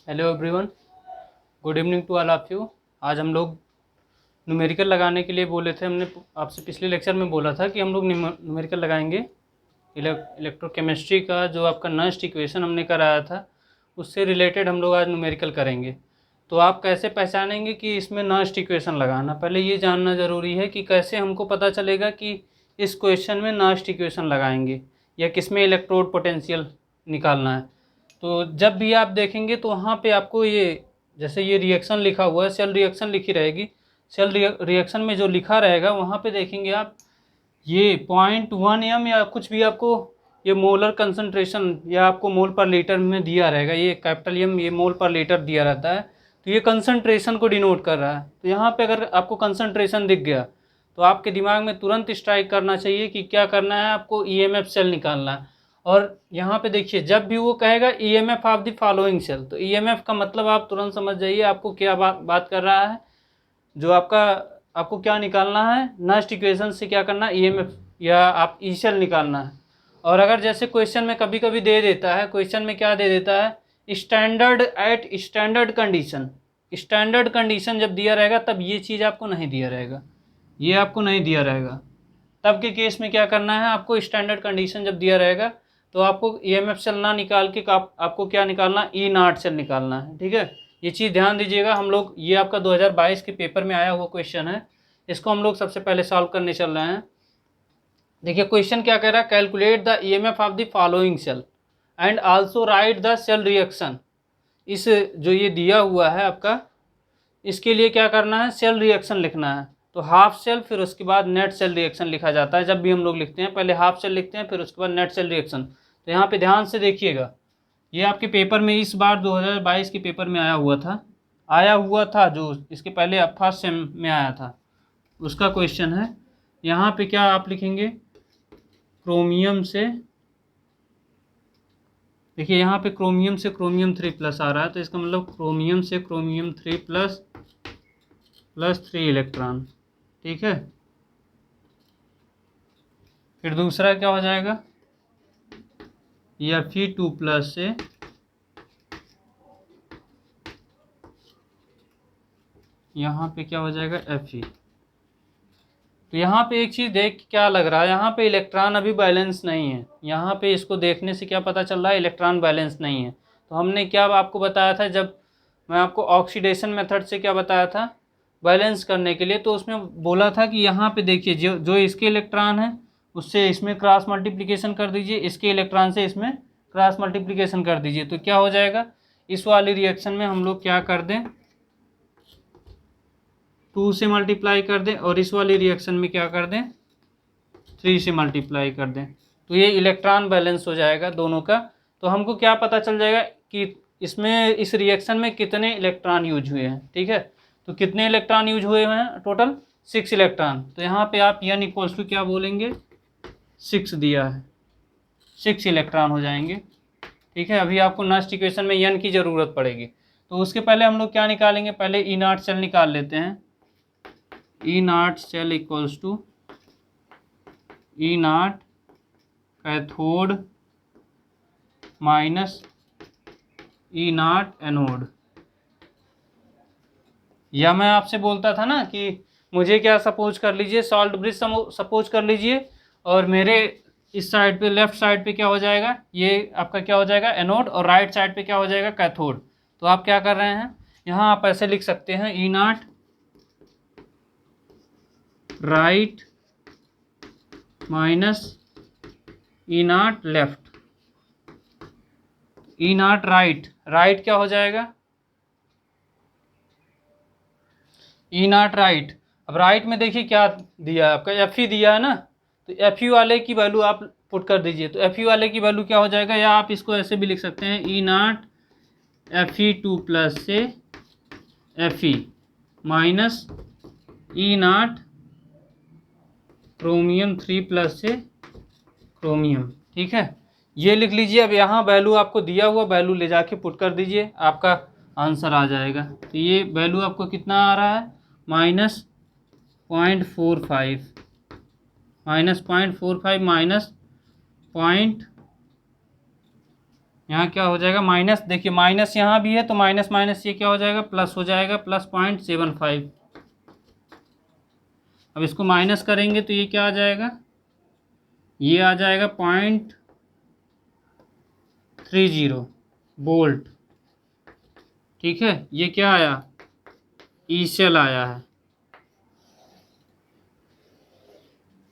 Hello everyone, good evening to all of you. आज हम लोग न्यूमेरिकल लगाने के लिए बोले थे। हमने आपसे पिछले लेक्चर में बोला था कि हम लोग न्यूमेरिकल लगाएंगे। इलेक्ट्रोकेमिस्ट्री का जो आपका नस्ट इक्वेशन हमने कराया था उससे रिलेटेड हम लोग आज न्यूमेरिकल करेंगे। तो आप कैसे पहचानेंगे कि इसमें नस्ट इक्वेशन लगाना, पहले ये जानना ज़रूरी है कि कैसे हमको पता चलेगा कि इस क्वेश्चन में नस्ट इक्वेशन लगाएंगे या किसमें इलेक्ट्रोड पोटेंशियल निकालना है। तो जब भी आप देखेंगे तो वहाँ पे आपको ये जैसे ये रिएक्शन लिखा हुआ है, सेल रिएक्शन लिखी रहेगी। सेल रिएक्शन में जो लिखा रहेगा वहाँ पे देखेंगे आप ये 0.1 m या कुछ भी आपको ये मोलर कंसंट्रेशन या आपको मोल पर लीटर में दिया रहेगा। ये कैपिटल एम ये मोल पर लीटर दिया रहता है, तो ये कंसंट्रेशन को डिनोट कर रहा है। तो यहाँ पे अगर आपको कंसंट्रेशन दिख गया तो आपके दिमाग में तुरंत स्ट्राइक करना चाहिए कि क्या करना है, आपको ईएमएफ सेल निकालना है। और यहाँ पे देखिए जब भी वो कहेगा EMF of the following cell, तो ईएमएफ का मतलब आप तुरंत समझ जाइए आपको क्या बात कर रहा है। जो आपको क्या निकालना है, नस्ट इक्वेशन से क्या करना है, ईएमएफ या आप ई सेल निकालना है। और अगर जैसे क्वेश्चन में कभी कभी दे देता है, क्वेश्चन में क्या दे देता है, standard at standard condition. Standard condition जब दिया रहेगा तब ये चीज़ आपको नहीं दिया रहेगा, ये आपको नहीं दिया रहेगा। तब के केस में क्या करना है, आपको स्टैंडर्ड कंडीशन जब दिया रहेगा तो आपको ईएमएफ सेल ना निकाल के आपको क्या निकालना, ई नॉट सेल निकालना है। ठीक है, ये चीज़ ध्यान दीजिएगा। हम लोग ये आपका 2022 के पेपर में आया हुआ क्वेश्चन है, इसको हम लोग सबसे पहले सॉल्व करने चल रहे हैं। देखिए क्वेश्चन क्या कह रहा है, calculate the EMF of the following cell and also write the cell reaction. इस जो ये दिया हुआ है आपका, इसके लिए क्या करना है, सेल रिएक्शन लिखना है। तो हाफ सेल फिर उसके बाद नेट सेल रिएक्शन लिखा जाता है। जब भी हम लोग लिखते हैं पहले हाफ सेल लिखते हैं फिर उसके बाद नेट सेल रिएक्शन। तो यहाँ पे ध्यान से देखिएगा, ये आपके पेपर में इस बार 2022 के पेपर में आया हुआ था जो इसके पहले अब फर्स्ट सेम में आया था उसका क्वेश्चन है। यहाँ पे क्या आप लिखेंगे, क्रोमियम से, देखिए यहाँ पे क्रोमियम से क्रोमियम 3+ आ रहा है, तो इसका मतलब क्रोमियम से क्रोमियम 3+ +3 इलेक्ट्रॉन। ठीक है, फिर दूसरा क्या हो जाएगा, Fe2+ से यहाँ पे क्या हो जाएगा, Fe। तो यहाँ पे एक चीज़ देख क्या लग रहा है, यहाँ पे इलेक्ट्रॉन अभी बैलेंस नहीं है। यहाँ पे इसको देखने से क्या पता चल रहा है, इलेक्ट्रॉन बैलेंस नहीं है। तो हमने क्या आपको बताया था, जब मैं आपको ऑक्सीडेशन मेथड से क्या बताया था, बैलेंस करने के लिए, तो उसमें बोला था कि यहाँ पे देखिए जो इसके इलेक्ट्रॉन है उससे इसमें क्रॉस मल्टीप्लिकेशन कर दीजिए, इसके इलेक्ट्रॉन से इसमें क्रॉस मल्टीप्लिकेशन कर दीजिए। तो क्या हो जाएगा, इस वाली रिएक्शन में हम लोग क्या कर दें, 2 से मल्टीप्लाई कर दें, और इस वाली रिएक्शन में क्या कर दें, 3 से मल्टीप्लाई कर दें। तो ये इलेक्ट्रॉन बैलेंस हो जाएगा दोनों का। तो हमको क्या पता चल जाएगा कि इसमें इस रिएक्शन में कितने इलेक्ट्रॉन यूज हुए हैं। ठीक है, तो कितने इलेक्ट्रॉन यूज हुए हैं, टोटल 6 इलेक्ट्रॉन। तो यहाँ पे आप n इक्वल्स टू क्या बोलेंगे, 6 दिया है, 6 इलेक्ट्रॉन हो जाएंगे। ठीक है, अभी आपको नस्ट इक्वेशन में n की ज़रूरत पड़ेगी। तो उसके पहले हम लोग क्या निकालेंगे, पहले ई नॉट सेल निकाल लेते हैं। E not cell equals to E nought cathode minus E nought anode. या मैं आपसे बोलता था ना कि मुझे क्या सपोज कर लीजिए, सॉल्ट ब्रिज सपोज कर लीजिए, और मेरे इस साइड पे लेफ्ट साइड पे क्या हो जाएगा, ये आपका क्या हो जाएगा एनोड, और राइट साइड पे क्या हो जाएगा कैथोड। तो आप क्या कर रहे हैं, यहाँ आप ऐसे लिख सकते हैं, E nought right minus E nought left. E nought right, right क्या हो जाएगा, ई नॉट राइट। अब राइट में देखिए क्या दिया है आपका, एफ ई दिया है ना, तो एफ यू वाले की वैल्यू आप पुट कर दीजिए। तो एफ यू वाले की वैल्यू क्या हो जाएगा, या आप इसको ऐसे भी लिख सकते हैं, ई नॉट Fe2+ से Fe minus E not chromium 3+ से क्रोमियम। ठीक है, ये लिख लीजिए। अब यहाँ वैल्यू आपको दिया हुआ वैल्यू ले जाके पुट कर दीजिए, आपका आंसर आ जाएगा। तो ये वैल्यू आपको कितना आ रहा है, -0.45, -0.45 माइनस पॉइंट, यहाँ क्या हो जाएगा माइनस, देखिए माइनस यहाँ भी है तो माइनस माइनस ये क्या हो जाएगा प्लस हो जाएगा, प्लस 0.75। अब इसको माइनस करेंगे तो ये क्या आ जाएगा, ये आ जाएगा 0.30 वोल्ट। ठीक है, ये क्या आया, ई सेल आया है।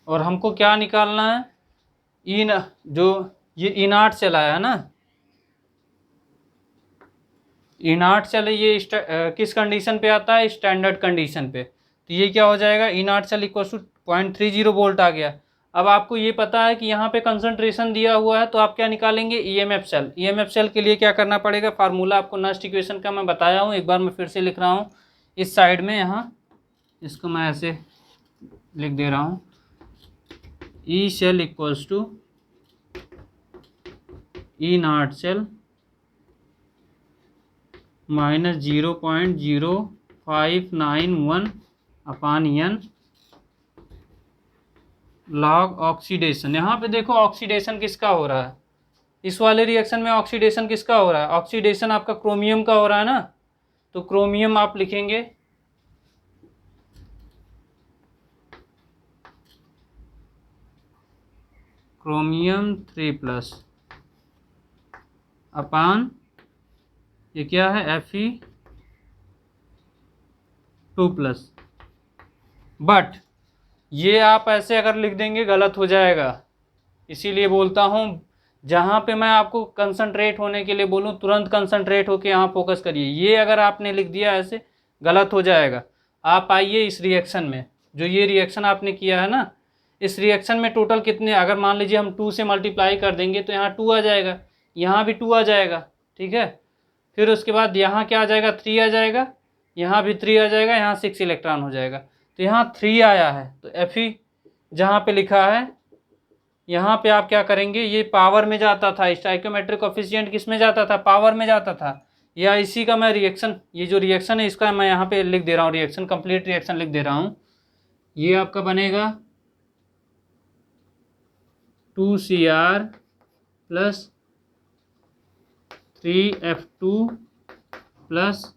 और हमको क्या निकालना है, इन जो ये इनाट सेल आया है ना, इनाट सेल ये किस कंडीशन पे आता है, स्टैंडर्ड कंडीशन पे। तो ये क्या हो जाएगा, इनाट सेल इक्वल टू 0.30 वोल्ट आ गया। अब आपको ये पता है कि यहाँ पे कंसंट्रेशन दिया हुआ है, तो आप क्या निकालेंगे, ईएमएफ सेल। ईएमएफ सेल के लिए क्या करना पड़ेगा, फार्मूला आपको नेक्स्ट इक्वेशन का मैं बताया हूँ, एक बार मैं फिर से लिख रहा हूँ इस साइड में, यहाँ इसको मैं ऐसे लिख दे रहा हूँ, E cell equals to E not cell minus 0.0591 upon n log oxidation. यहाँ पे देखो ऑक्सीडेशन किसका हो रहा है, इस वाले रिएक्शन में ऑक्सीडेशन किसका हो रहा है, ऑक्सीडेशन आपका क्रोमियम का हो रहा है ना। तो क्रोमियम आप लिखेंगे क्रोमियम 3+ अपान ये क्या है Fe2+। बट ये आप ऐसे अगर लिख देंगे गलत हो जाएगा, इसीलिए बोलता हूँ जहाँ पे मैं आपको कंसंट्रेट होने के लिए बोलूँ तुरंत कंसंट्रेट होके यहाँ फोकस करिए। ये अगर आपने लिख दिया ऐसे गलत हो जाएगा। आप आइए इस रिएक्शन में, जो ये रिएक्शन आपने किया है ना, इस रिएक्शन में टोटल कितने, अगर मान लीजिए हम 2 से मल्टीप्लाई कर देंगे तो यहाँ 2 आ जाएगा, यहाँ भी 2 आ जाएगा। ठीक है, फिर उसके बाद यहाँ क्या आ जाएगा, 3 आ जाएगा, यहाँ भी 3 आ जाएगा, यहाँ 6 इलेक्ट्रॉन हो जाएगा। तो यहाँ 3 आया है, तो Fe जहाँ पे लिखा है यहाँ पे आप क्या करेंगे, ये पावर में जाता था, स्टोइकोमेट्रिक कोफिशिएंट किस में जाता था, पावर में जाता था। या इसी का मैं रिएक्शन, ये जो रिएक्शन है इसका मैं यहाँ पे लिख दे रहा हूँ, रिएक्शन कंप्लीट रिएक्शन लिख दे रहा हूँ। ये आपका बनेगा 2Cr प्लस 3F2 प्लस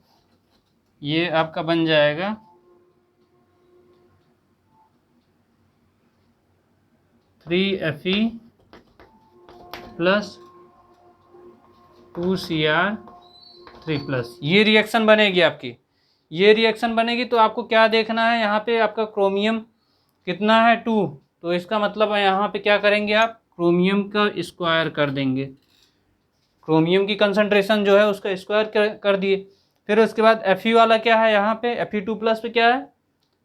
ये आपका बन जाएगा 3Fe प्लस 2Cr3+। ये रिएक्शन बनेगी आपकी, ये रिएक्शन बनेगी। तो आपको क्या देखना है, यहाँ पे आपका क्रोमियम कितना है 2, तो इसका मतलब है यहाँ पे क्या करेंगे आप, क्रोमियम का स्क्वायर कर देंगे, क्रोमियम की कंसंट्रेशन जो है उसका स्क्वायर कर दिए। फिर उसके बाद Fe वाला क्या है, यहाँ पे Fe2+ पे क्या है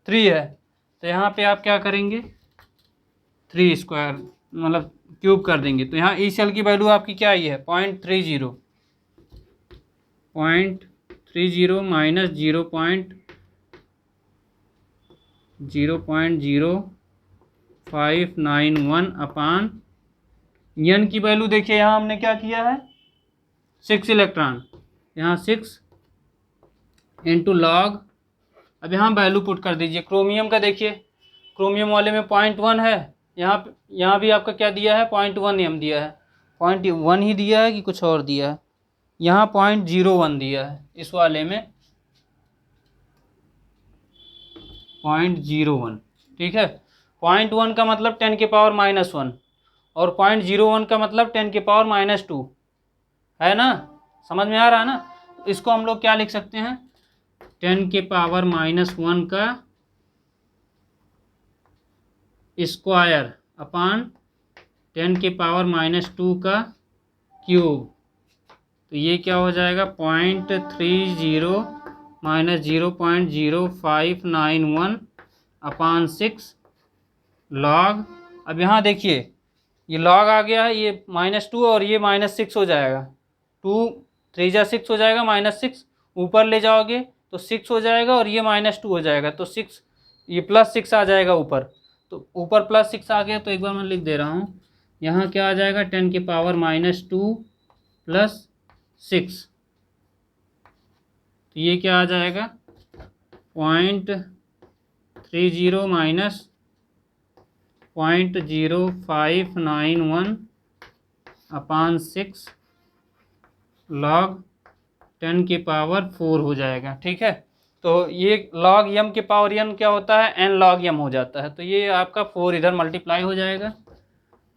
3 है, तो यहाँ पे आप क्या करेंगे 3 स्क्वायर मतलब क्यूब कर देंगे। तो यहाँ ई सेल की वैल्यू आपकी क्या आई है 0.30 माइनस 0.0591 अपान एन की वैल्यू देखिए, यहाँ हमने क्या किया है 6 इलेक्ट्रॉन, यहाँ 6 इंटू लॉग। अब यहाँ वैल्यू पुट कर दीजिए क्रोमियम का, देखिए क्रोमियम वाले में 0.1 है, यहाँ भी आपका क्या दिया है 0.1 एम दिया है, 0.1 ही दिया है कि कुछ और दिया है, यहाँ 0.01 दिया है इस वाले में 0.01। ठीक है, 0.1 का मतलब 10 के पावर -1 और 0.01 का मतलब 10 के पावर -2 है ना, समझ में आ रहा है ना। इसको हम लोग क्या लिख सकते हैं, 10 के पावर -1 का स्क्वायर अपान 10 के पावर -2 का क्यूब। तो ये क्या हो जाएगा 0.30 माइनस 0.0591 अपान 6 लॉग। अब यहाँ देखिए ये लॉग आ गया है, ये -2 और ये -6 हो जाएगा, 2 3 जा 6 हो जाएगा, -6 ऊपर ले जाओगे तो 6 हो जाएगा और ये -2 हो जाएगा, तो 6 ये +6 आ जाएगा ऊपर, तो ऊपर +6 आ गया। तो एक बार मैं लिख दे रहा हूँ, यहाँ क्या आ जाएगा 10 के पावर -2 प्लस 6, तो ये क्या आ जाएगा 0.30 माइनस 0.0591 अपान 6 log 10 की पावर 4 हो जाएगा। ठीक है, तो ये log m के पावर n क्या होता है, n log m हो जाता है। तो ये आपका 4 इधर मल्टीप्लाई हो जाएगा,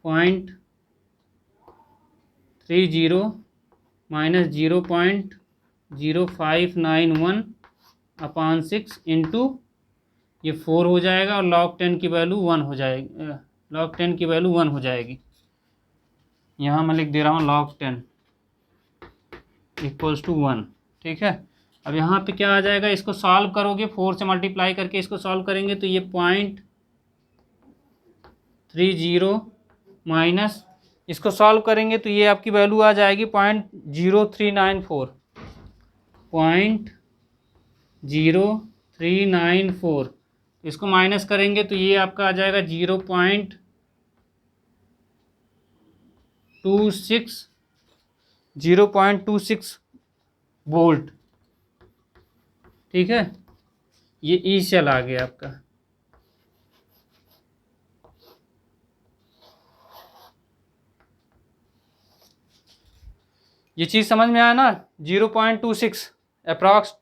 0.30 माइनस 0.0591 अपान 6 इंटू ये 4 हो जाएगा, और log 10 की वैल्यू 1 हो जाएगी, log 10 की वैल्यू 1 हो जाएगी। यहाँ मैं लिख दे रहा हूँ log 10 इक्वल्स टू 1। ठीक है, अब यहाँ पे क्या आ जाएगा, इसको सॉल्व करोगे, 4 से मल्टीप्लाई करके इसको सॉल्व करेंगे तो ये 0.30 माइनस, इसको सॉल्व करेंगे तो ये आपकी वैल्यू आ जाएगी 0.0394, 0.0394। इसको माइनस करेंगे तो ये आपका आ जाएगा 0.26 वोल्ट। ठीक है, ये ई सेल आ गया आपका। ये चीज़ समझ में आया ना, 0.26 अप्रॉक्स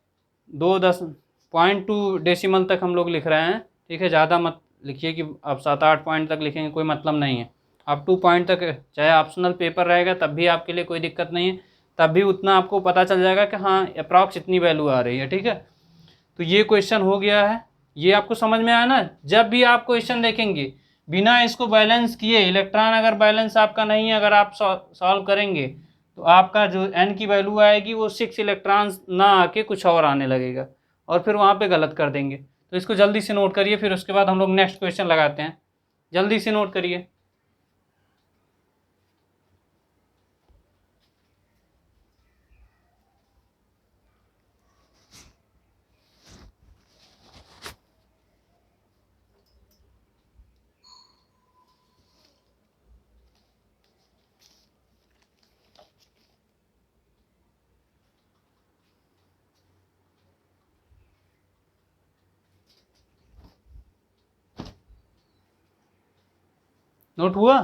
0.2 डेसिमल तक हम लोग लिख रहे हैं। ठीक है, ज़्यादा मत लिखिए कि आप 7-8 पॉइंट तक लिखेंगे, कोई मतलब नहीं है। आप 2 पॉइंट तक, चाहे ऑप्शनल पेपर रहेगा तब भी आपके लिए कोई दिक्कत नहीं है, तब भी उतना आपको पता चल जाएगा कि हाँ अप्रॉक्स इतनी वैल्यू आ रही है। ठीक है, तो ये क्वेश्चन हो गया है, ये आपको समझ में आया ना। जब भी आप क्वेश्चन देखेंगे बिना इसको बैलेंस किए, इलेक्ट्रॉन अगर बैलेंस आपका नहीं है, अगर आप सॉल्व करेंगे तो आपका जो n की वैल्यू आएगी वो 6 इलेक्ट्रॉन्स ना आके कुछ और आने लगेगा, और फिर वहाँ पे गलत कर देंगे। तो इसको जल्दी से नोट करिए, फिर उसके बाद हम लोग नेक्स्ट क्वेश्चन लगाते हैं। जल्दी से नोट करिए। नोट हुआ?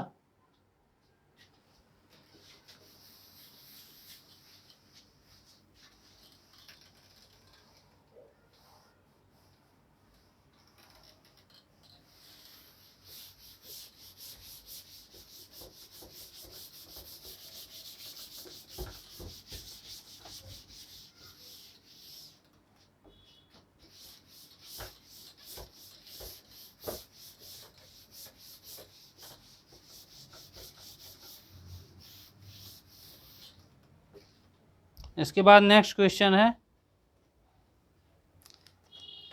इसके बाद नेक्स्ट क्वेश्चन है,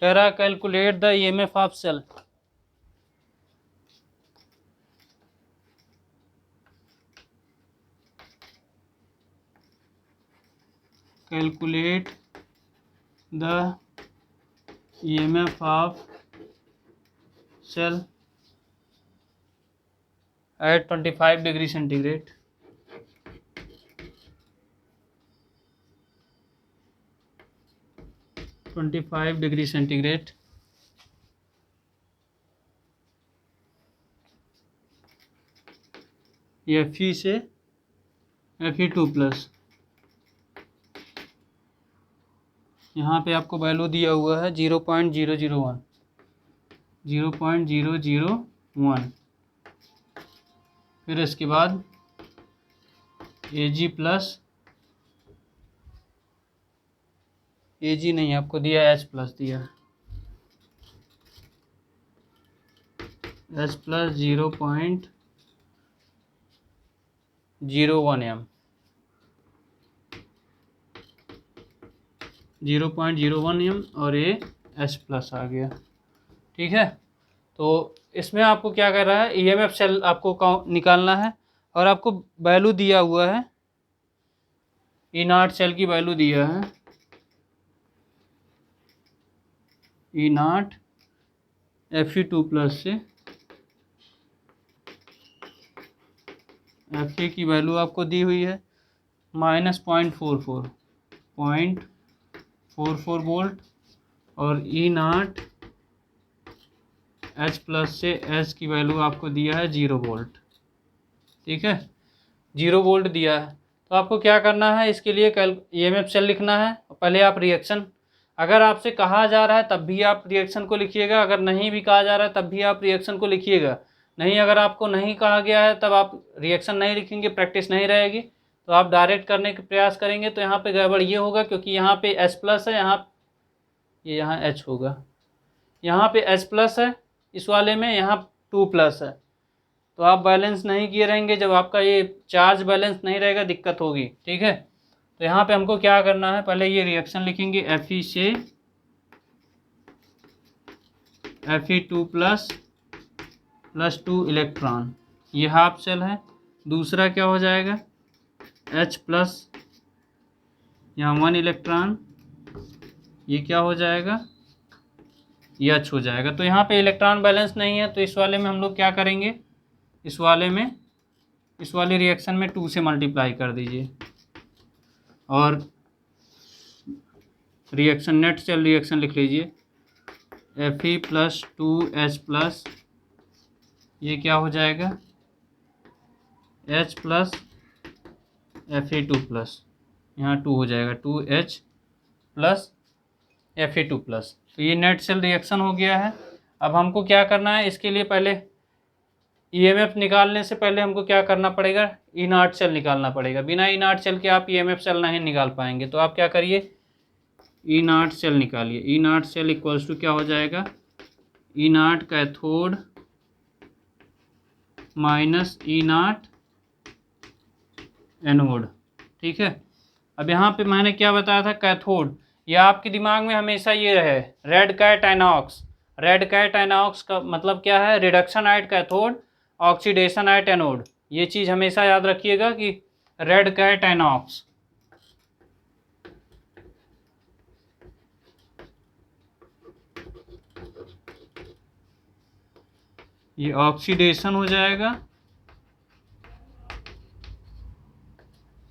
कह रहा calculate the EMF of cell. Calculate the EMF of cell at 25 degree centigrade. Fe से Fe2+, यहाँ पे आपको वैल्यू दिया हुआ है 0.001। फिर इसके बाद Ag नहीं आपको दिया, H+ दिया, H+ 0.01 m, 0.01 m, और ये H+ आ गया। ठीक है, तो इसमें आपको क्या कर रहा है, ईएमएफ सेल आपको निकालना है, और आपको वैल्यू दिया हुआ है, E0 सेल की वैल्यू दिया है, E0 Fe2+ से Fe की वैल्यू आपको दी हुई है -0.44 वोल्ट, और E0 H+ से H की वैल्यू आपको दिया है 0 वोल्ट। ठीक है, 0 वोल्ट दिया है, तो आपको क्या करना है, इसके लिए EMF सेल लिखना है। पहले आप रिएक्शन, अगर आपसे कहा जा रहा है तब भी आप रिएक्शन को लिखिएगा, अगर नहीं भी कहा जा रहा है तब भी आप रिएक्शन को लिखिएगा। नहीं, अगर आपको नहीं कहा गया है तब आप रिएक्शन नहीं लिखेंगे, प्रैक्टिस नहीं रहेगी, तो आप डायरेक्ट करने का प्रयास करेंगे तो यहाँ पे गड़बड़ ये होगा, क्योंकि यहाँ पे H+ है, यहाँ H होगा, यहाँ पे H+ है इस वाले में, यहाँ 2+ है, तो आप बैलेंस नहीं किए रहेंगे। जब आपका ये चार्ज बैलेंस नहीं रहेगा दिक्कत होगी, ठीक है। तो यहाँ पे हमको क्या करना है, पहले ये रिएक्शन लिखेंगे, Fe से Fe2+ + 2 इलेक्ट्रॉन, ये हाफ शेल है। दूसरा क्या हो जाएगा, H+, यहाँ 1 इलेक्ट्रॉन, ये क्या हो जाएगा, ये H हो जाएगा। तो यहाँ पे इलेक्ट्रॉन बैलेंस नहीं है, तो इस वाले में हम लोग क्या करेंगे, इस वाले रिएक्शन में 2 से मल्टीप्लाई कर दीजिए, और रिएक्शन नेट सेल रिएक्शन लिख लीजिए, Fe + 2H+, ये क्या हो जाएगा, H + Fe2+, यहाँ 2 हो जाएगा, 2H + Fe2+। तो ये नेट सेल रिएक्शन हो गया है। अब हमको क्या करना है, इसके लिए पहले EMF निकालने से पहले हमको क्या करना पड़ेगा, E0 सेल निकालना पड़ेगा। बिना E0 सेल के आप EMF सेल नहीं निकाल पाएंगे। तो आप क्या करिए, E0 सेल निकालिए। E0 सेल इक्वल्स टू क्या हो जाएगा, E0 cathode minus E0 anode, ठीक है। अब यहाँ पे मैंने क्या बताया था, कैथोड, या आपके दिमाग में हमेशा ये रहे, red cat INOX. Red cat INOX का मतलब क्या है, reduction at cathode, oxidation at anode. ये चीज़ हमेशा याद रखिएगा कि रेड कैट एनॉक्स, ये ऑक्सीडेशन हो जाएगा,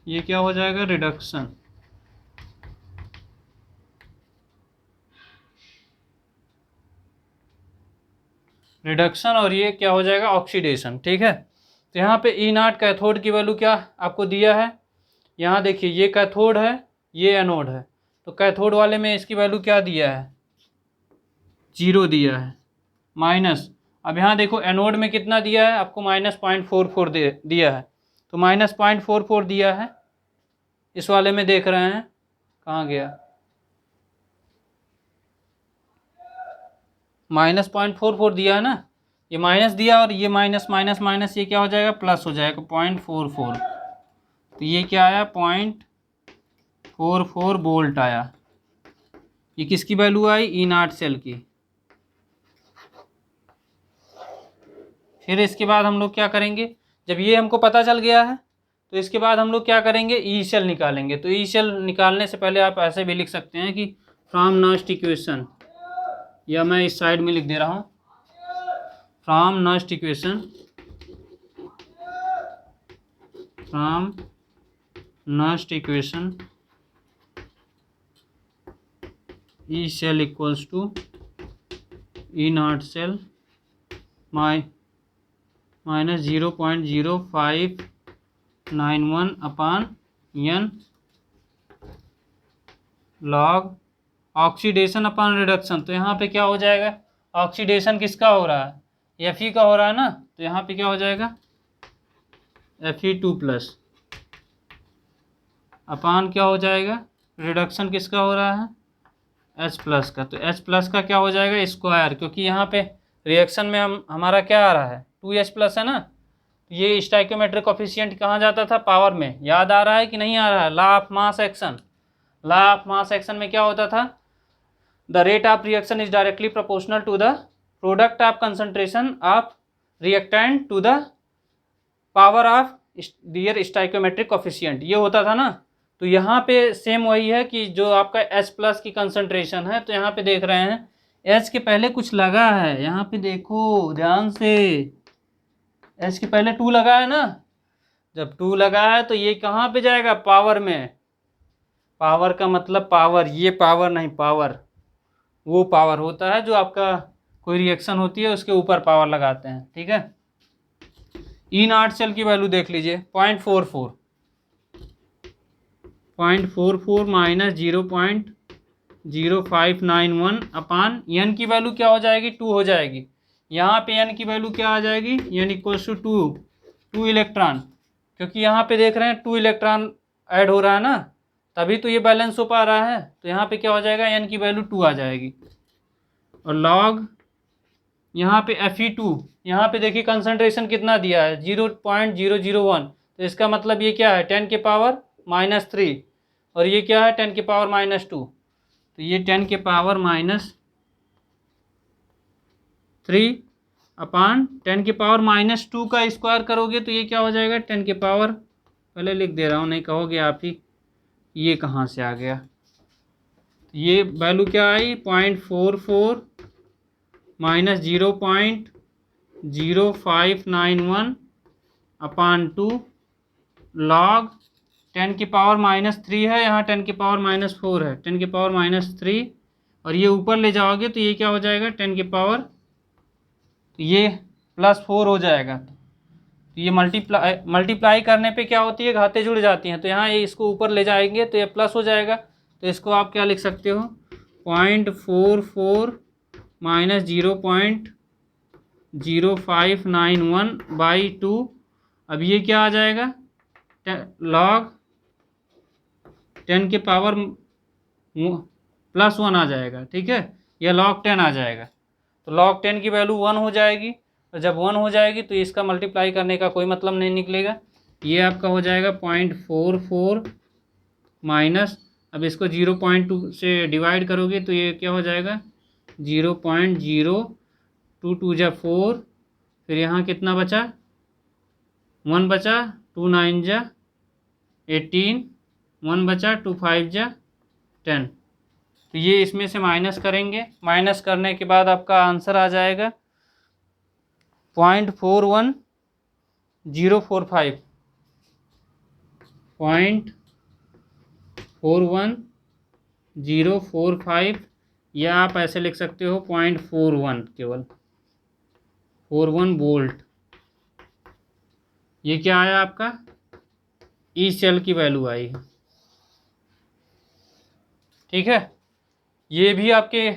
ये क्या हो जाएगा, रिडक्शन। रिडक्शन और ये क्या हो जाएगा, ऑक्सीडेशन, ठीक है। तो यहाँ पे E0 कैथोड की वैल्यू क्या आपको दिया है, यहाँ देखिए, ये कैथोड है, ये एनोड है, तो कैथोड वाले में इसकी वैल्यू क्या दिया है, 0 दिया है, माइनस। अब यहाँ देखो एनोड में कितना दिया है आपको, -0.44 दिया है, तो -0.44 दिया है। इस वाले में देख रहे हैं, कहाँ गया, -0.44 दिया है ना, ये माइनस दिया, और ये माइनस माइनस माइनस, ये क्या हो जाएगा, प्लस हो जाएगा, 0.44। तो ये क्या आया, 0.44 वोल्ट आया। ये किसकी वैल्यू आई, E0 सेल की। फिर इसके बाद हम लोग क्या करेंगे, जब ये हमको पता चल गया है तो इसके बाद हम लोग क्या करेंगे, ई सेल निकालेंगे। तो ई सेल निकालने से पहले आप ऐसे भी लिख सकते हैं कि फ्रॉम नस्ट इक्वेशन, या मैं इस साइड में लिख दे रहा हूँ, from Nernst equation, from Nernst equation E cell equals to E0 cell minus 0.0591 upon n log oxidation upon reduction. तो यहाँ पे क्या हो जाएगा, ऑक्सीडेशन किसका हो रहा है, Fe का हो रहा है ना, तो यहाँ पे क्या हो जाएगा, Fe2+ अपान क्या हो जाएगा, रिडक्शन किसका हो रहा है, H+ का। तो H+ का क्या हो जाएगा, स्क्वायर, क्योंकि यहाँ पे रिएक्शन में हमारा क्या आ रहा है, 2H+ है ना। ये स्टाइकोमेट्रिक कोफिशिएंट कहाँ जाता था, पावर में। याद आ रहा है कि नहीं आ रहा है, law of mass action. Law of mass action में क्या होता था, the rate of reaction is directly proportional to the product of concentration of reactant to the power of their stoichiometric coefficient, ये होता था ना। तो यहाँ पे सेम वही है कि जो आपका H+ की कंसंट्रेशन है, तो यहाँ पे देख रहे हैं H के पहले कुछ लगा है, यहाँ पे देखो ध्यान से, H के पहले 2 लगा है ना। जब 2 लगा है तो ये कहाँ पे जाएगा, पावर में। पावर का मतलब पावर, ये पावर नहीं, पावर वो पावर होता है जो आपका कोई रिएक्शन होती है उसके ऊपर पावर लगाते हैं, ठीक है। E0 सेल की वैल्यू देख लीजिए, 0.44। 0.44 माइनस 0.0591 अपान एन की वैल्यू क्या हो जाएगी, 2 हो जाएगी। यहाँ पे एन की वैल्यू क्या आ जाएगी, एन इक्वल्स टू 2 इलेक्ट्रॉन, क्योंकि यहाँ पे देख रहे हैं 2 इलेक्ट्रॉन ऐड हो रहा है ना, तभी तो ये बैलेंस हो पा रहा है। तो यहाँ पे क्या हो जाएगा, एन की वैल्यू 2 आ जाएगी। और लॉग यहाँ पे Fe2, यहाँ पे देखिए कंसंट्रेशन कितना दिया है, 0.001, तो इसका मतलब ये क्या है, 10 के पावर -3, और ये क्या है, 10 के पावर -2, तो ये 10 के पावर -3 अपान 10 के पावर -2 का स्क्वायर करोगे तो ये क्या हो जाएगा, 10 के पावर, पहले लिख दे रहा हूँ नहीं कहोगे आप ही ये कहाँ से आ गया, ये वैल्यू क्या आई, 0.44 माइनस 0.0591 अपान 2 लॉग 10 की पावर -3 है, यहाँ 10 की पावर -4 है, 10 की पावर -3, और ये ऊपर ले जाओगे तो ये क्या हो जाएगा, 10 की पावर, तो ये +4 हो जाएगा। तो ये मल्टीप्लाई करने पे क्या होती है, घातें जुड़ जाती हैं, तो यहाँ ये इसको ऊपर ले जाएंगे तो ये प्लस हो जाएगा। तो इसको आप क्या लिख सकते हो, 0.44 माइनस 0.0591/2, अब ये क्या आ जाएगा, लॉग 10 के पावर +1 आ जाएगा, ठीक है, यह log 10 आ जाएगा। तो log 10 की वैल्यू 1 हो जाएगी, और जब 1 हो जाएगी तो इसका मल्टीप्लाई करने का कोई मतलब नहीं निकलेगा, ये आपका हो जाएगा 0.44 माइनस, अब इसको 0.2 से डिवाइड करोगे तो ये क्या हो जाएगा, 0.022 × 4, फिर यहाँ कितना बचा, 1 बचा, 2 9 × 18, 1 बचा, 2 5 × 10, तो ये इसमें से माइनस करेंगे, माइनस करने के बाद आपका आंसर आ जाएगा 0.41045, 0.41045, या आप ऐसे लिख सकते हो 0.41, केवल 41 वोल्ट। ये क्या आया आपका, ई सेल की वैल्यू आई है, ठीक है। ये भी आपके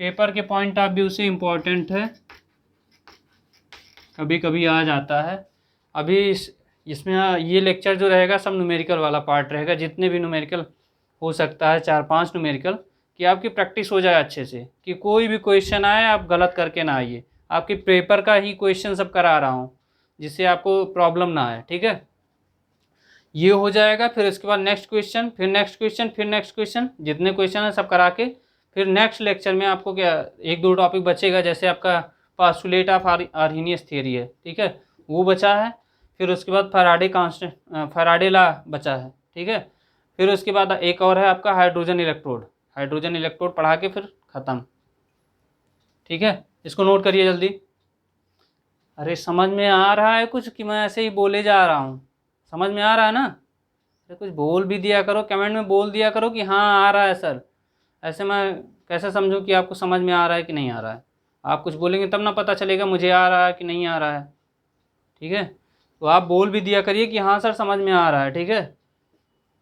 पेपर के पॉइंट ऑफ व्यू से इम्पोर्टेंट है, कभी कभी आ जाता है। अभी इसमें ये लेक्चर जो रहेगा सब न्यूमेरिकल वाला पार्ट रहेगा, जितने भी न्यूमेरिकल हो सकता है 4-5 न्यूमेरिकल, कि आपकी प्रैक्टिस हो जाए अच्छे से, कि कोई भी क्वेश्चन आए आप गलत करके ना आइए। आपके पेपर का ही क्वेश्चन सब करा रहा हूँ, जिससे आपको प्रॉब्लम ना आए, ठीक है। ये हो जाएगा, फिर इसके बाद नेक्स्ट क्वेश्चन, फिर नेक्स्ट क्वेश्चन, फिर नेक्स्ट क्वेश्चन, जितने क्वेश्चन हैं सब करा के फिर नेक्स्ट लेक्चर में आपको क्या 1-2 टॉपिक बचेगा, जैसे आपका पास्टुलेट ऑफ आर्हीनियस थियरी है, ठीक है, वो बचा है। फिर उसके बाद फैराडे लॉ बचा है, ठीक है। फिर उसके बाद एक और है आपका हाइड्रोजन इलेक्ट्रोड पढ़ा के फिर ख़त्म, ठीक है। इसको नोट करिए जल्दी। अरे समझ में आ रहा है कुछ, कि मैं ऐसे ही बोले जा रहा हूँ, समझ में आ रहा है ना, अरे कुछ बोल भी दिया करो, कमेंट में बोल दिया करो कि हाँ आ रहा है सर, ऐसे मैं कैसे समझूं कि आपको समझ में आ रहा है कि नहीं आ रहा है। आप कुछ बोलेंगे तब ना पता चलेगा मुझे आ रहा है कि नहीं आ रहा है, ठीक है। तो आप बोल भी दिया करिए कि हाँ सर समझ में आ रहा है, ठीक है।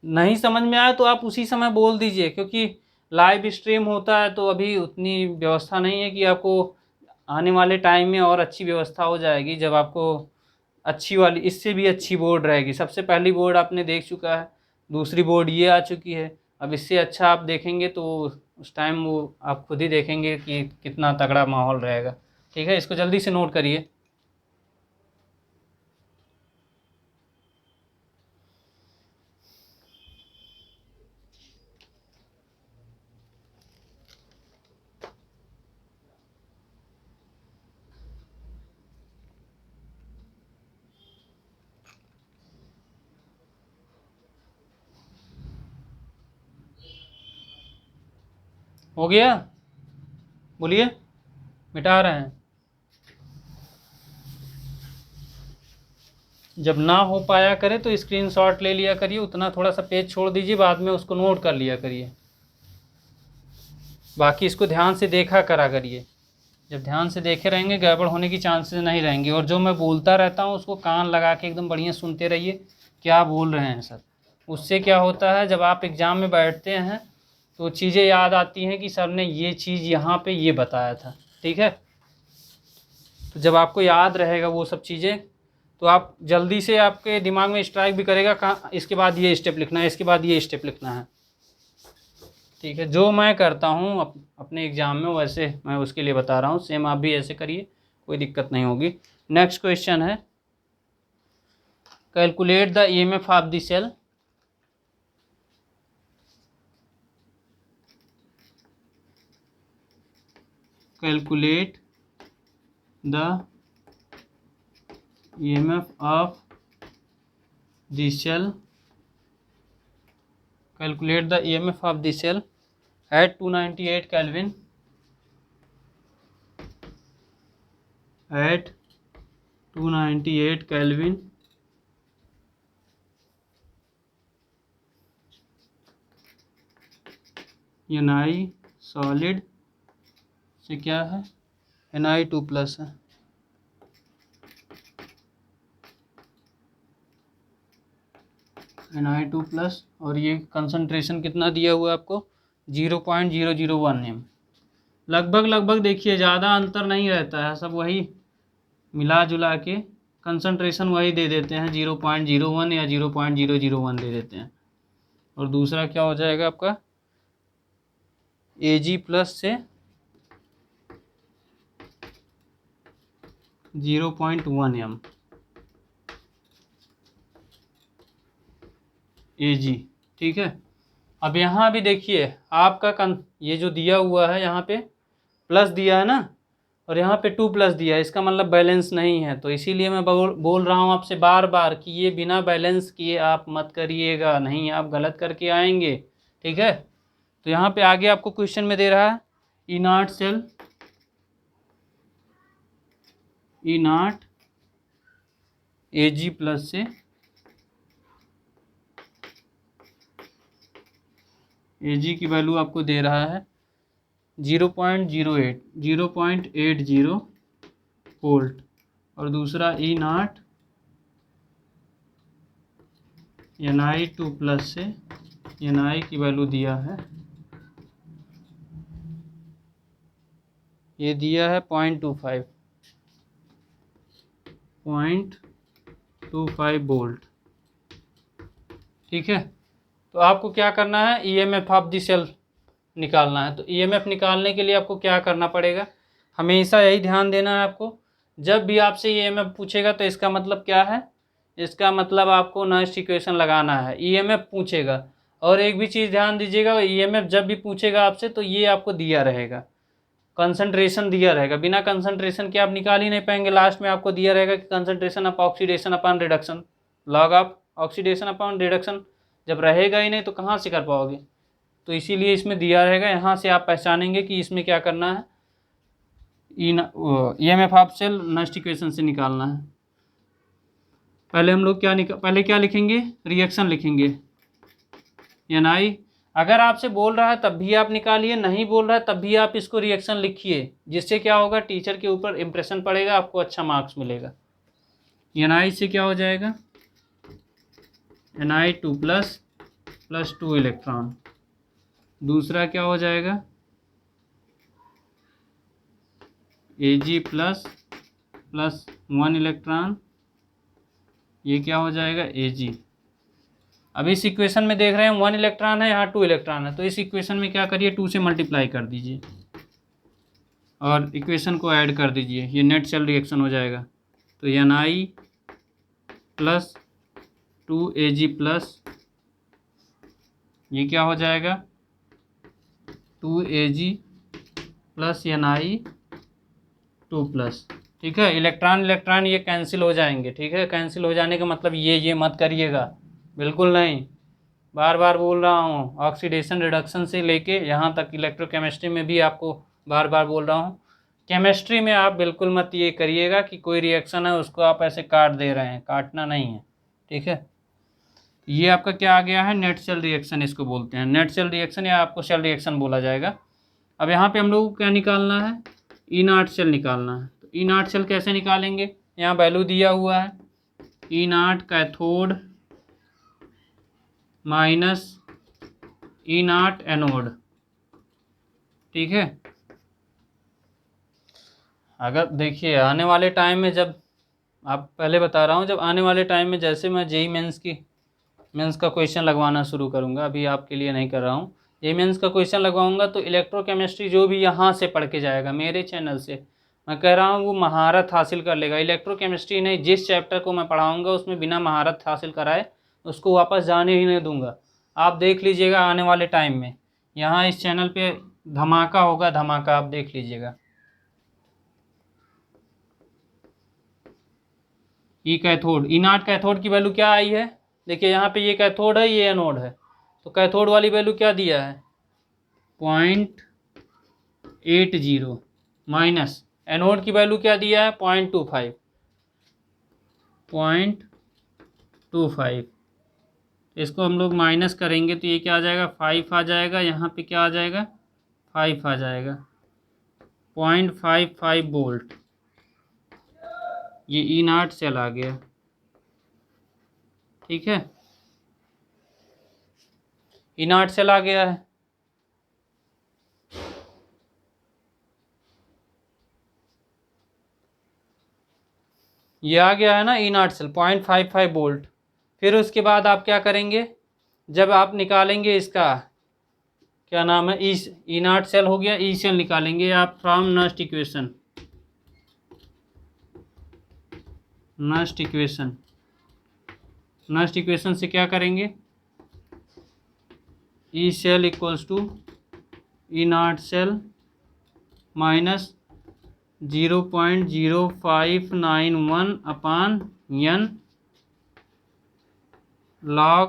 नहीं समझ में आया तो आप उसी समय बोल दीजिए, क्योंकि लाइव स्ट्रीम होता है तो अभी उतनी व्यवस्था नहीं है कि आपको आने वाले टाइम में और अच्छी व्यवस्था हो जाएगी, जब आपको अच्छी वाली, इससे भी अच्छी बोर्ड रहेगी। सबसे पहली बोर्ड आपने देख चुका है, दूसरी बोर्ड ये आ चुकी है, अब इससे अच्छा आप देखेंगे तो उस टाइम वो आप खुद ही देखेंगे कि कितना तगड़ा माहौल रहेगा, ठीक है। इसको जल्दी से नोट करिए। हो गया, बोलिए, मिटा रहे हैं। जब ना हो पाया करे तो स्क्रीनशॉट ले लिया करिए, उतना थोड़ा सा पेज छोड़ दीजिए, बाद में उसको नोट कर लिया करिए। बाकी इसको ध्यान से देखा करा करिए, जब ध्यान से देखे रहेंगे गड़बड़ होने की चांसेस नहीं रहेंगी। और जो मैं बोलता रहता हूँ उसको कान लगा के एकदम बढ़िया सुनते रहिए, क्या बोल रहे हैं सर, उससे क्या होता है, जब आप एग्ज़ाम में बैठते हैं तो चीज़ें याद आती हैं कि सर ने ये चीज़ यहाँ पे ये बताया था। ठीक है, तो जब आपको याद रहेगा वो सब चीज़ें तो आप जल्दी से आपके दिमाग में स्ट्राइक भी करेगा, कहाँ इसके बाद ये स्टेप लिखना है, इसके बाद ये स्टेप लिखना है। ठीक है, जो मैं करता हूँ अपने एग्ज़ाम में वैसे मैं उसके लिए बता रहा हूँ, सेम आप भी ऐसे करिए, कोई दिक्कत नहीं होगी। नेक्स्ट क्वेश्चन है, calculate the EMF of the cell. Calculate the EMF of the cell. Calculate the EMF of the cell at 298 Kelvin. At 298 Kelvin. Ni solid से क्या है, Ni2+ है। Ni2+ और ये कंसंट्रेशन कितना दिया हुआ है आपको, 0.001 m। लगभग देखिए ज़्यादा अंतर नहीं रहता है, सब वही मिला जुला के कंसंट्रेशन वही दे देते हैं, 0.01 या 0.001 दे देते हैं। और दूसरा क्या हो जाएगा आपका, Ag+ से 0.1 m Ag। ठीक है, अब यहाँ भी देखिए आपका ये जो दिया हुआ है यहाँ पे प्लस दिया है ना, और यहाँ पे 2+ दिया है, इसका मतलब बैलेंस नहीं है। तो इसीलिए मैं बोल रहा हूँ आपसे बार बार कि ये बिना बैलेंस किए आप मत करिएगा, नहीं आप गलत करके आएंगे। ठीक है, तो यहाँ पे आगे आपको क्वेश्चन में दे रहा है E0 सेल, E0 Ag+ से Ag की वैल्यू आपको दे रहा है 0.80 वोल्ट, और दूसरा E0 Ni2+ से Ni की वैल्यू दिया है, ये दिया है 0.25 वोल्ट। ठीक है, तो आपको क्या करना है, ईएमएफ ऑफ द सेल निकालना है। तो ईएमएफ निकालने के लिए आपको क्या करना पड़ेगा, हमेशा यही ध्यान देना है आपको, जब भी आपसे ईएमएफ पूछेगा तो इसका मतलब क्या है, इसका मतलब आपको नेक्स्ट इक्वेशन लगाना है। ईएमएफ पूछेगा, और एक भी चीज़ ध्यान दीजिएगा, ईएमएफ जब भी पूछेगा आपसे तो ये आपको दिया रहेगा, कंसंट्रेशन दिया रहेगा। बिना कंसंट्रेशन के आप निकाल ही नहीं पाएंगे। लास्ट में आपको दिया रहेगा कि concentration of oxidation upon reduction, log of oxidation upon reduction, जब रहेगा ही नहीं तो कहाँ से कर पाओगे। तो इसीलिए इसमें दिया रहेगा, यहाँ से आप पहचानेंगे कि इसमें क्या करना है, EMF of cell next equation से निकालना है। पहले हम लोग पहले क्या लिखेंगे, रिएक्शन लिखेंगे Ni। अगर आपसे बोल रहा है तब भी आप निकालिए, नहीं बोल रहा है तब भी आप इसको रिएक्शन लिखिए, जिससे क्या होगा, टीचर के ऊपर इम्प्रेशन पड़ेगा, आपको अच्छा मार्क्स मिलेगा। Ni से क्या हो जाएगा, Ni2+ + 2 इलेक्ट्रॉन, दूसरा क्या हो जाएगा, Ag+ + 1 इलेक्ट्रॉन, ये क्या हो जाएगा, Ag। अब इस इक्वेशन में देख रहे हैं 1 इलेक्ट्रॉन है, यहाँ 2 इलेक्ट्रॉन है, तो इस इक्वेशन में क्या करिए, 2 से मल्टीप्लाई कर दीजिए और इक्वेशन को ऐड कर दीजिए, ये नेट सेल रिएक्शन हो जाएगा। तो Ni + 2Ag+, ये क्या हो जाएगा, 2Ag + Ni2+। ठीक है, इलेक्ट्रॉन ये कैंसिल हो जाएंगे। ठीक है, कैंसिल हो जाने का मतलब ये मत करिएगा, बिल्कुल नहीं। बार बार बोल रहा हूँ, ऑक्सीडेशन रिडक्शन से लेके यहाँ तक इलेक्ट्रोकेमिस्ट्री में भी आपको बार बार बोल रहा हूँ, केमिस्ट्री में आप बिल्कुल मत ये करिएगा कि कोई रिएक्शन है उसको आप ऐसे काट दे रहे हैं, काटना नहीं है। ठीक है, ये आपका क्या आ गया है, नेट सेल रिएक्शन इसको बोलते हैं, नेट सेल रिएक्शन या आपको सेल रिएक्शन बोला जाएगा। अब यहाँ पे हम लोग को क्या निकालना है, E0 सेल निकालना है। तो E0 सेल कैसे निकालेंगे, यहाँ वैल्यू दिया हुआ है, E0 cathode minus E nought anode. ठीक है, अगर देखिए आने वाले टाइम में, जब आप पहले बता रहा हूँ, जब आने वाले टाइम में जैसे मैं जेई मेंस का क्वेश्चन लगवाना शुरू करूँगा, अभी आपके लिए नहीं कर रहा हूँ, जेई मेंस का क्वेश्चन लगवाऊँगा तो इलेक्ट्रोकेमिस्ट्री जो भी यहाँ से पढ़ के जाएगा मेरे चैनल से, मैं कह रहा हूँ वो महारत हासिल कर लेगा। इलेक्ट्रोकेमिस्ट्री नहीं, जिस चैप्टर को मैं पढ़ाऊँगा उसमें बिना महारत हासिल कराए उसको वापस जाने ही नहीं दूँगा। आप देख लीजिएगा आने वाले टाइम में यहाँ इस चैनल पे धमाका होगा, धमाका, आप देख लीजिएगा। ई कैथोड, ई नॉट कैथोड की वैल्यू क्या आई है, देखिए यहाँ पे ये कैथोड है, ये एनोड है, तो कैथोड वाली वैल्यू क्या दिया है 0.80 माइनस एनोड की वैल्यू क्या दिया है 0.25। इसको हम लोग माइनस करेंगे तो ये क्या आ जाएगा 5 आ जाएगा, यहाँ पे क्या आ जाएगा 5 आ जाएगा, 0.55 वोल्ट। ये ई नॉट सेल आ गया। ठीक है, ई नॉट सेल आ गया है। ये आ गया है ना ई नॉट सेल 0.55 वोल्ट। फिर उसके बाद आप क्या करेंगे, जब आप निकालेंगे इसका क्या नाम है, ई नॉट सेल हो गया, ई सेल निकालेंगे आप from Nernst equation. Nernst equation से क्या करेंगे, E cell equals to E not cell minus 0.0591 upon n log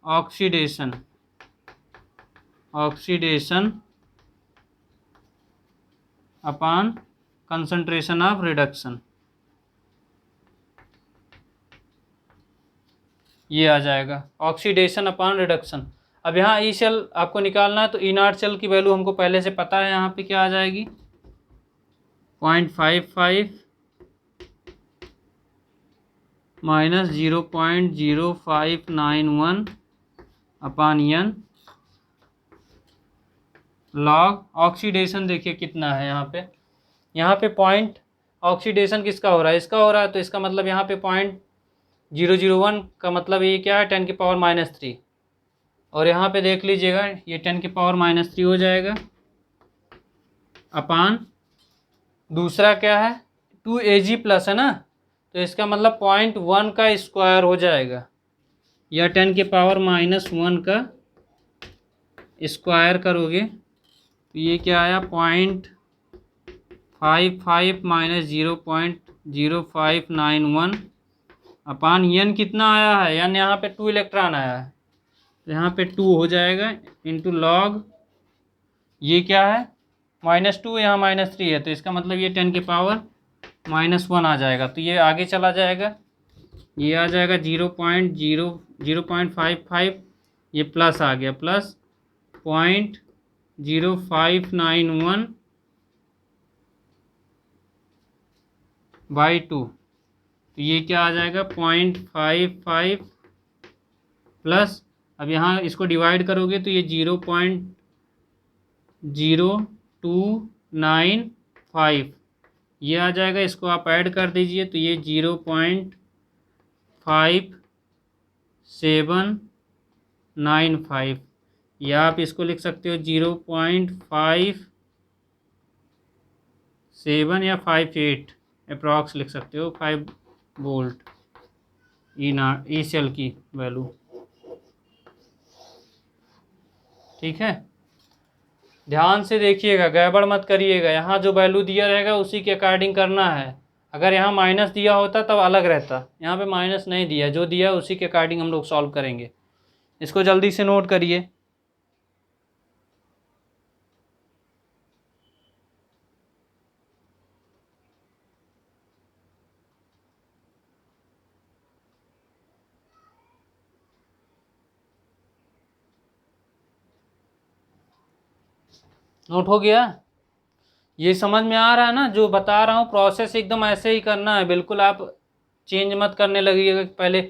oxidation upon concentration of reduction. ये आ जाएगा ऑक्सीडेशन अपान रिडक्शन। अब यहाँ ई सेल आपको निकालना है तो ई नॉट सेल की वैल्यू हमको पहले से पता है, यहाँ पे क्या आ जाएगी 0.55 minus 0.0591 upon n log oxidation. देखिए कितना है यहाँ पे पॉइंट ऑक्सीडेशन किसका हो रहा है, इसका हो रहा है, तो इसका मतलब यहाँ पे 0.001 का मतलब ये क्या है 10⁻³ और यहाँ पे देख लीजिएगा ये 10⁻³ हो जाएगा अपान दूसरा क्या है 2Ag प्लस है ना, तो इसका मतलब 0.1 का स्क्वायर हो जाएगा या 10⁻⁻1 का स्क्वायर करोगे तो ये क्या आया 0.55 माइनस 0.0591 अपान n कितना आया है, यानी यहाँ पे 2 इलेक्ट्रॉन आया है तो यहाँ पे 2 हो जाएगा इंटू लॉग ये क्या है -2, यहाँ -3 है, तो इसका मतलब ये 10⁻⁻1 आ जाएगा, तो ये आगे चला जाएगा, ये आ जाएगा 0.55, ये प्लस आ गया प्लस 0.0591 बाई 2, तो ये क्या आ जाएगा 0.55 प्लस, अब यहाँ इसको डिवाइड करोगे तो ये 0.0295 ये आ जाएगा, इसको आप ऐड कर दीजिए तो ये 0.5795 या आप इसको लिख सकते हो 0.57 या 58 अप्रॉक्स लिख सकते हो 5 वोल्ट ई सेल की वैल्यू। ठीक है, ध्यान से देखिएगा, गड़बड़ मत करिएगा, यहाँ जो वैल्यू दिया रहेगा उसी के अकॉर्डिंग करना है। अगर यहाँ माइनस दिया होता तब अलग रहता, यहाँ पे माइनस नहीं दिया, जो दिया उसी के अकॉर्डिंग हम लोग सॉल्व करेंगे। इसको जल्दी से नोट करिए। नोट हो गया, ये समझ में आ रहा है ना, जो बता रहा हूँ प्रोसेस एकदम ऐसे ही करना है, बिल्कुल आप चेंज मत करने लगिएगा कि पहले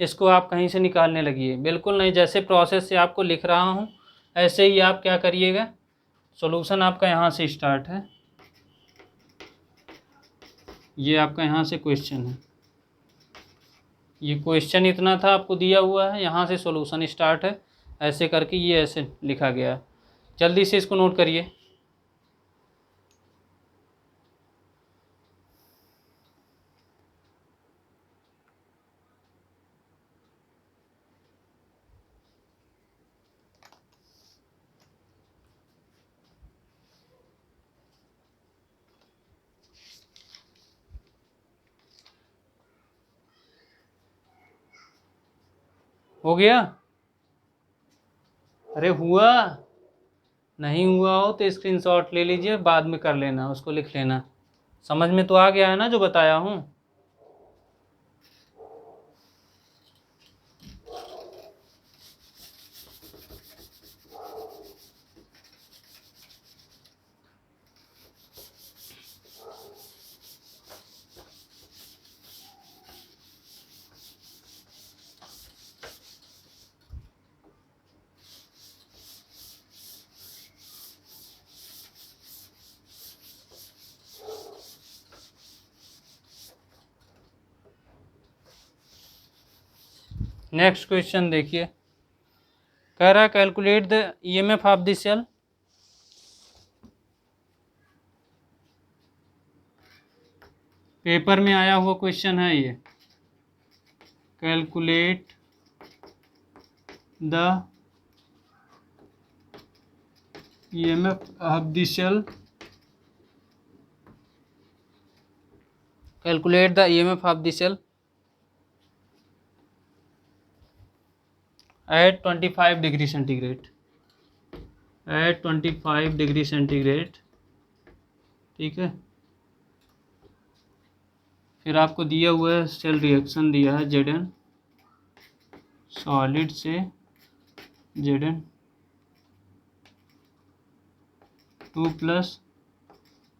इसको आप कहीं से निकालने लगिए, बिल्कुल नहीं। जैसे प्रोसेस से आपको लिख रहा हूँ ऐसे ही आप क्या करिएगा। सॉल्यूशन आपका यहाँ से स्टार्ट है, ये आपका यहाँ से क्वेश्चन है, ये क्वेश्चन इतना था आपको दिया हुआ है, यहाँ से सॉल्यूशन स्टार्ट है, ऐसे करके ये ऐसे लिखा गया है। जल्दी से इसको नोट करिए। हो गया? अरे हुआ? नहीं हुआ हो तो स्क्रीनशॉट ले लीजिए, बाद में कर लेना, उसको लिख लेना। समझ में तो आ गया है ना जो बताया हूँ? नेक्स्ट क्वेश्चन देखिए, कह रहा है calculate the EMF of the cell. Paper में आया हुआ क्वेश्चन है ये। Calculate the EMF of the cell, calculate the EMF of the cell at 25 degree centigrade, at 25 degree centigrade. ठीक है, फिर आपको दिया हुआ है सेल रिएक्शन दिया है Zn, सॉलिड से Zn 2+,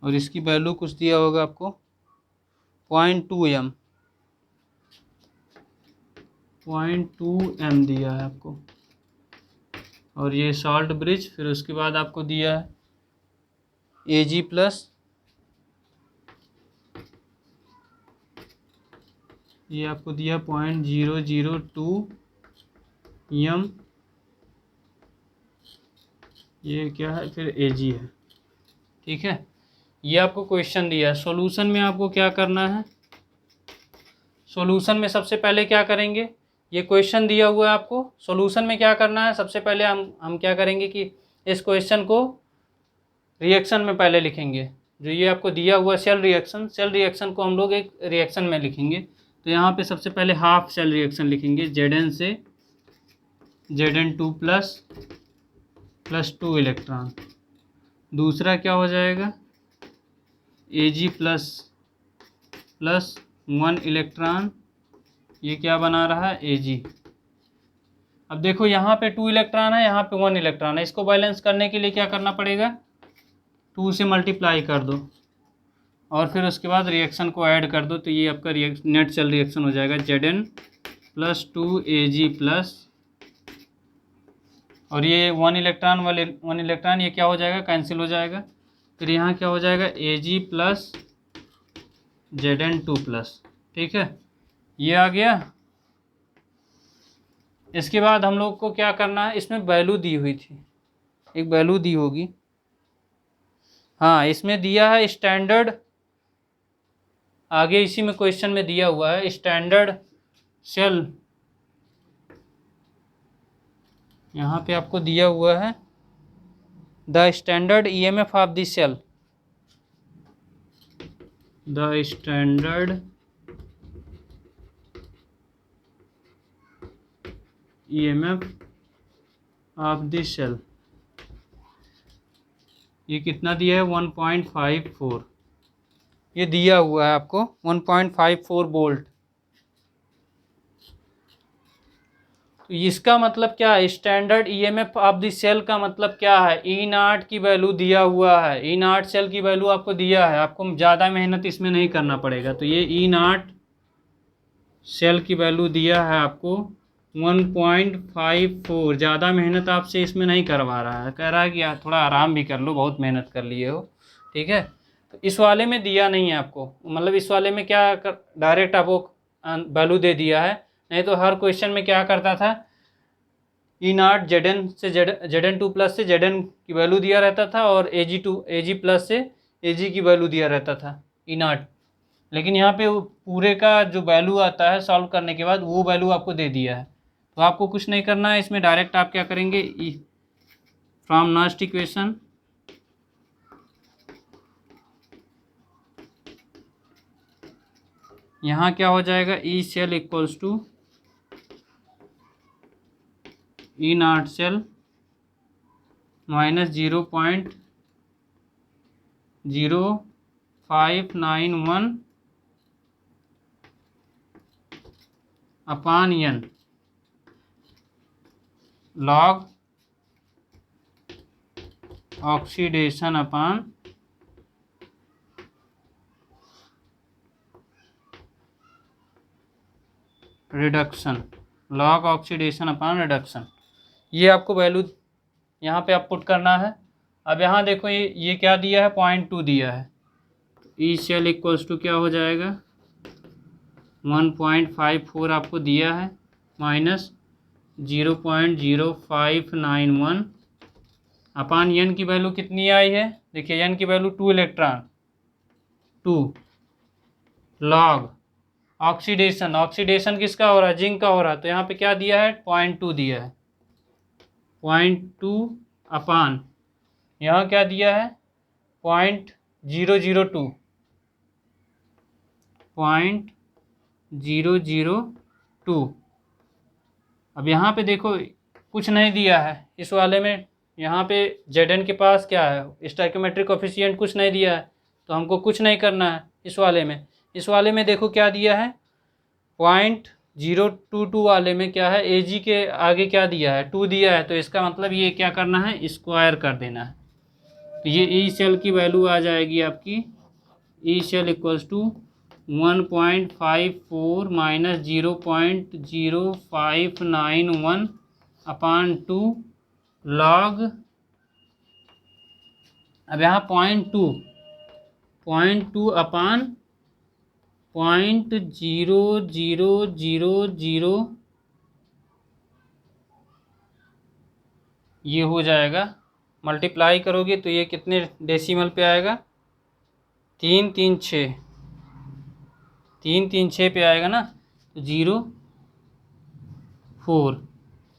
और इसकी वैल्यू कुछ दिया होगा आपको 0.2 m दिया है आपको, और ये सॉल्ट ब्रिज। फिर उसके बाद आपको दिया है Ag+, ये आपको दिया 0.002 m, ये क्या है फिर Ag है। ठीक है, ये आपको क्वेश्चन दिया है। सॉल्यूशन में आपको क्या करना है, सॉल्यूशन में सबसे पहले क्या करेंगे, ये क्वेश्चन दिया हुआ है आपको, सॉल्यूशन में क्या करना है, सबसे पहले हम क्या करेंगे कि इस क्वेश्चन को रिएक्शन में पहले लिखेंगे। जो ये आपको दिया हुआ सेल रिएक्शन को हम लोग एक रिएक्शन में लिखेंगे। तो यहाँ पे सबसे पहले हाफ सेल रिएक्शन लिखेंगे, Zn से Zn2+ +2 इलेक्ट्रॉन। दूसरा क्या हो जाएगा, Ag++1 इलेक्ट्रॉन, ये क्या बना रहा है Ag। अब देखो यहाँ पे 2 इलेक्ट्रॉन है, यहाँ पे 1 इलेक्ट्रॉन है, इसको बैलेंस करने के लिए क्या करना पड़ेगा, 2 से मल्टीप्लाई कर दो और फिर उसके बाद रिएक्शन को ऐड कर दो, तो ये आपका नेट सेल रिएक्शन हो जाएगा Zn+2 Ag+, और ये 1 इलेक्ट्रॉन वाले 1 इलेक्ट्रॉन ये क्या हो जाएगा, कैंसिल हो जाएगा। फिर यहाँ क्या हो जाएगा Ag+ Zn2+। ठीक है, ये आ गया। इसके बाद हम लोग को क्या करना है, इसमें वैल्यू दी हुई थी, एक वैल्यू दी होगी, हाँ इसमें दिया है स्टैंडर्ड, आगे इसी में क्वेश्चन में दिया हुआ है स्टैंडर्ड सेल, यहाँ पे आपको दिया हुआ है the standard EMF of the cell, the standard EMF of the cell, ये कितना दिया है 1.54, ये दिया हुआ है आपको 1.54 वोल्ट। तो इसका मतलब क्या है, standard EMF of the cell का मतलब क्या है, E0 की वैल्यू दिया हुआ है, E0 सेल की वैल्यू आपको दिया है, आपको ज़्यादा मेहनत इसमें नहीं करना पड़ेगा। तो ये E0 सेल की वैल्यू दिया है आपको 1.54। ज़्यादा मेहनत आपसे इसमें नहीं करवा रहा है, कह रहा है कि यार थोड़ा आराम भी कर लो, बहुत मेहनत कर लिए हो। ठीक है, तो इस वाले में दिया नहीं है आपको, मतलब इस वाले में क्या कर, डायरेक्ट आपको वैल्यू दे दिया है। नहीं तो हर क्वेश्चन में क्या करता था, E0 Zn से Zn2 प्लस से Zn की वैल्यू दिया रहता था, और Ag प्लस से Ag की वैल्यू दिया रहता था E0। लेकिन यहाँ पे पूरे का जो वैल्यू आता है सॉल्व करने के बाद, वो वैल्यू आपको दे दिया है। तो आपको कुछ नहीं करना है इसमें, डायरेक्ट आप क्या करेंगे, फ्रॉम नेक्स्ट इक्वेशन यहाँ क्या हो जाएगा, E cell equals to E0 cell minus 0.0591 upon n log oxidation upon reduction, log oxidation upon reduction. ये आपको वैल्यू यहाँ पे आप पुट करना है। अब यहाँ देखो ये क्या दिया है, 0.2 दिया है। ई सेल इक्वल्स टू क्या हो जाएगा, 1.54 आपको दिया है, माइनस 0.0591 अपान एन की वैल्यू कितनी आई है, देखिए एन की वैल्यू 2 इलेक्ट्रॉन, 2 लॉग ऑक्सीडेशन किसका हो रहा है, जिंक का हो रहा है, तो यहाँ पे क्या दिया है, 0.2 दिया है, 0.2 अपान यहाँ क्या दिया है, 0.002 0.002। अब यहाँ पे देखो कुछ नहीं दिया है इस वाले में, यहाँ पे Zn के पास क्या है, स्टोइकियोमेट्रिक कोफिशिएंट कुछ नहीं दिया है, तो हमको कुछ नहीं करना है इस वाले में। इस वाले में देखो क्या दिया है, 0.022 वाले में क्या है, Ag के आगे क्या दिया है, 2 दिया है, तो इसका मतलब ये क्या करना है, स्क्वायर कर देना है। तो ये ई सेल की वैल्यू आ जाएगी आपकी, E cell equals to 1.54 minus 0.0591 upon 2 log, अब यहाँ 0.2 अपान 0.0000 ये हो जाएगा। मल्टीप्लाई करोगे तो ये कितने डेसिमल पे आएगा, 336 पे आएगा ना, तो 0.4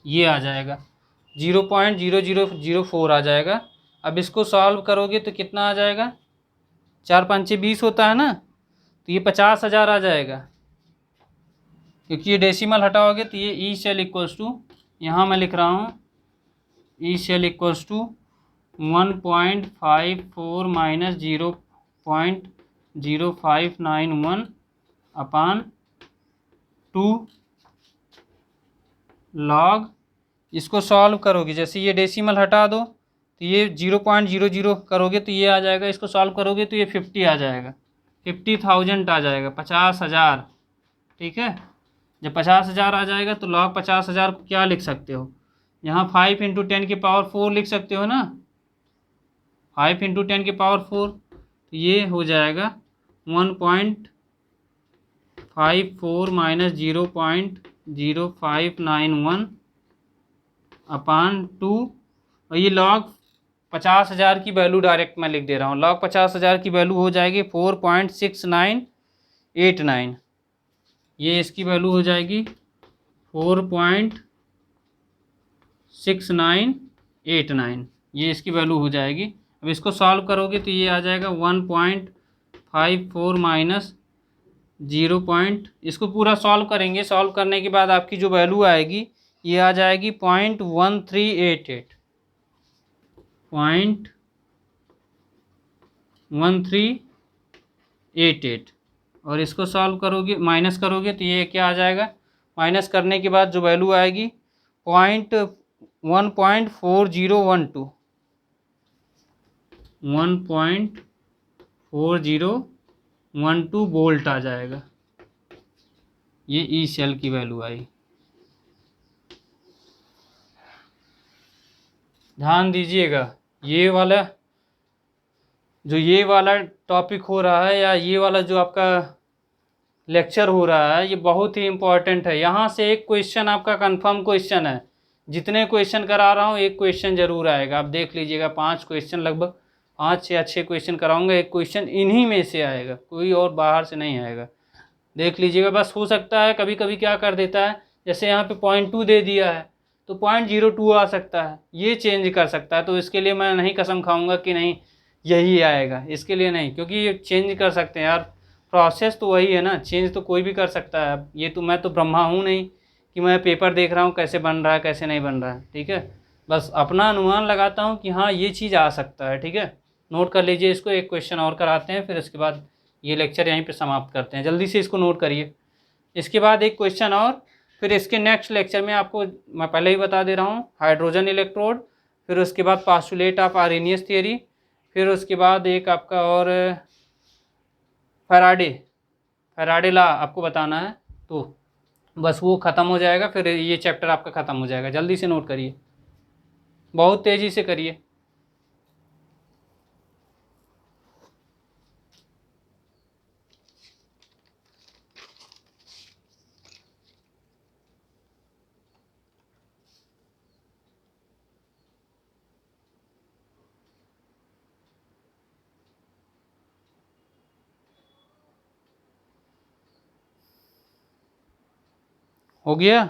ये आ जाएगा, 0.0004 आ जाएगा। अब इसको सॉल्व करोगे तो कितना आ जाएगा, 4 5 20 होता है ना, तो ये 50,000 आ जाएगा, क्योंकि ये डेसिमल हटाओगे तो ये ई सेल इक्वल्स टू, यहाँ मैं लिख रहा हूँ E cell equals to 1.54 minus 0.0591 upon 2 log, इसको सॉल्व करोगे जैसे ये डेसिमल हटा दो तो ये 0.00 करोगे तो ये आ जाएगा, इसको सॉल्व करोगे तो ये 50 आ जाएगा, 50,000 आ जाएगा, 50,000। ठीक है, जब 50,000 आ जाएगा तो लॉग 50,000 को क्या लिख सकते हो, यहाँ 5 इंटू 10 की पावर 4 लिख सकते हो ना, 5 इंटू 10 की पावर 4, तो ये हो जाएगा 1.54 माइनस 0.0591 अपान 2, और ये लॉग 50,000 की वैल्यू डायरेक्ट मैं लिख दे रहा हूँ, लॉग 50,000 की वैल्यू हो जाएगी 4.6989, ये इसकी वैल्यू हो जाएगी 4.6989, ये इसकी वैल्यू हो जाएगी। अब इसको सॉल्व करोगे तो ये आ जाएगा 1.54 माइनस 0. इसको पूरा सॉल्व करेंगे, सॉल्व करने के बाद आपकी जो वैल्यू आएगी ये आ जाएगी 0.1388, और इसको सॉल्व करोगे, माइनस करोगे तो ये क्या आ जाएगा, माइनस करने के बाद जो वैल्यू आएगी 1.4012 वोल्ट आ जाएगा। ये ई सेल की वैल्यू आई। ध्यान दीजिएगा, ये वाला टॉपिक हो रहा है या ये वाला जो आपका लेक्चर हो रहा है ये बहुत ही इम्पोर्टेंट है। यहाँ से एक क्वेश्चन आपका कंफर्म क्वेश्चन है। जितने क्वेश्चन करा रहा हूँ एक क्वेश्चन जरूर आएगा, आप देख लीजिएगा। 5 क्वेश्चन, लगभग 5 या 6 क्वेश्चन कराऊंगा, एक क्वेश्चन इन्हीं में से आएगा, कोई और बाहर से नहीं आएगा। देख लीजिएगा। बस हो सकता है कभी कभी क्या कर देता है, जैसे यहाँ पे 0.2 दे दिया है तो 0.02 आ सकता है, ये चेंज कर सकता है। तो इसके लिए मैं नहीं कसम खाऊंगा कि नहीं यही आएगा, इसके लिए नहीं, क्योंकि ये चेंज कर सकते हैं यार। प्रोसेस तो वही है ना, चेंज तो कोई भी कर सकता है। ये तो मैं तो ब्रह्मा हूँ नहीं कि मैं पेपर देख रहा हूँ कैसे बन रहा है कैसे नहीं बन रहा है, ठीक है। बस अपना अनुमान लगाता हूँ कि हाँ ये चीज़ आ सकता है, ठीक है। नोट कर लीजिए इसको। एक क्वेश्चन और कराते हैं, फिर उसके बाद ये लेक्चर यहीं पे समाप्त करते हैं। जल्दी से इसको नोट करिए। इसके बाद एक क्वेश्चन और, फिर इसके नेक्स्ट लेक्चर में आपको मैं पहले ही बता दे रहा हूँ, हाइड्रोजन इलेक्ट्रोड, फिर उसके बाद पास्टुलेट ऑफ आर्हेनियस थियरी, फिर उसके बाद एक आपका और फैराडे लॉ आपको बताना है। तो बस वो ख़त्म हो जाएगा, फिर ये चैप्टर आपका ख़त्म हो जाएगा। जल्दी से नोट करिए, बहुत तेज़ी से करिए। हो गया?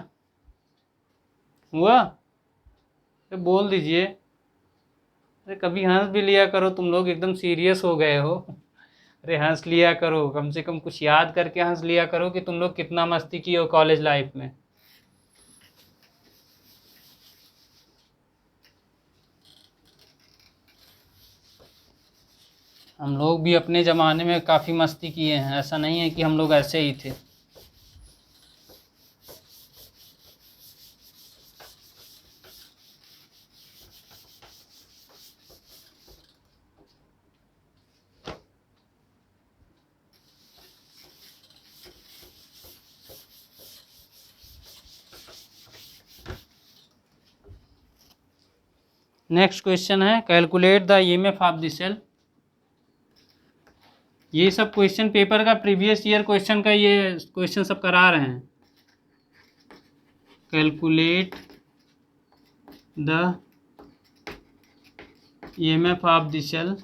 हुआ? अरे बोल दीजिए। अरे कभी हंस भी लिया करो, तुम लोग एकदम सीरियस हो गए हो। अरे हंस लिया करो, कम से कम कुछ याद करके हंस लिया करो कि तुम लोग कितना मस्ती किए हो कॉलेज लाइफ में। हम लोग भी अपने ज़माने में काफ़ी मस्ती किए हैं, ऐसा नहीं है कि हम लोग ऐसे ही थे। नेक्स्ट क्वेश्चन है calculate the EMF of the cell. ये सब क्वेश्चन पेपर का प्रीवियस ईयर क्वेश्चन का ये क्वेश्चन सब करा रहे हैं। Calculate the EMF of the cell.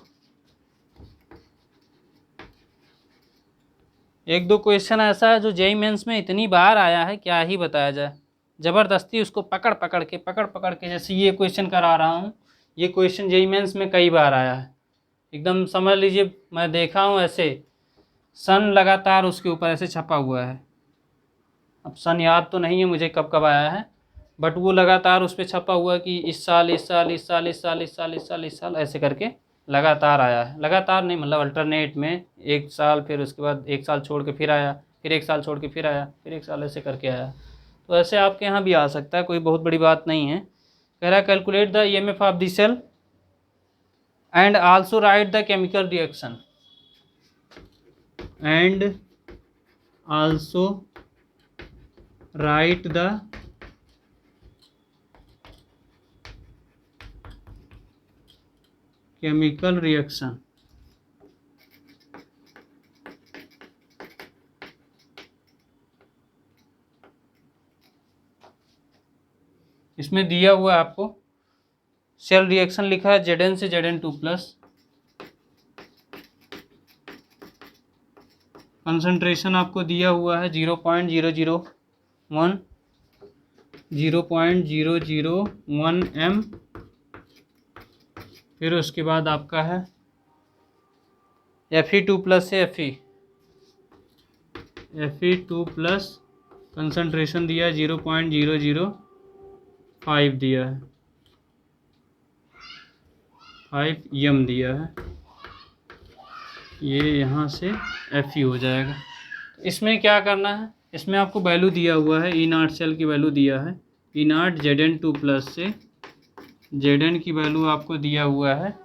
एक दो क्वेश्चन ऐसा है जो जेईई मेंस में इतनी बार आया है, क्या ही बताया जाए। ज़बरदस्ती उसको पकड़ पकड़ के जैसे ये क्वेश्चन करा रहा हूँ, ये क्वेश्चन जेईई मेंस में कई बार आया है। एकदम समझ लीजिए, मैं देखा हूँ ऐसे सन लगातार उसके ऊपर ऐसे छपा हुआ है। अब सन याद तो नहीं है मुझे कब कब आया है, बट वो लगातार उस पर छपा हुआ है कि इस साल इस साल इस साल इस साल इस साल इस साल इस साल ऐसे करके लगातार आया है। लगातार नहीं मतलब अल्टरनेट में, एक साल फिर उसके बाद एक साल छोड़ के फिर आया, फिर एक साल छोड़ के फिर आया, फिर एक साल ऐसे करके आया। तो ऐसे आपके यहाँ भी आ सकता है, कोई बहुत बड़ी बात नहीं है। कह रहा है calculate the EMF of the cell and also write the chemical reaction and also write the chemical reaction. इसमें दिया हुआ है आपको सेल रिएक्शन लिखा है Zn से Zn2+, कंसंट्रेशन आपको दिया हुआ है 0.001 m। फिर उसके बाद आपका है Fe2+ से Fe2+, कंसंट्रेशन दिया है 0.005 दिया है, 5 m दिया है। ये यहाँ से Fe हो जाएगा। इसमें क्या करना है, इसमें आपको वैल्यू दिया हुआ है E0 सेल की वैल्यू दिया है। E0 Zn2+ से Zn की वैल्यू आपको दिया हुआ है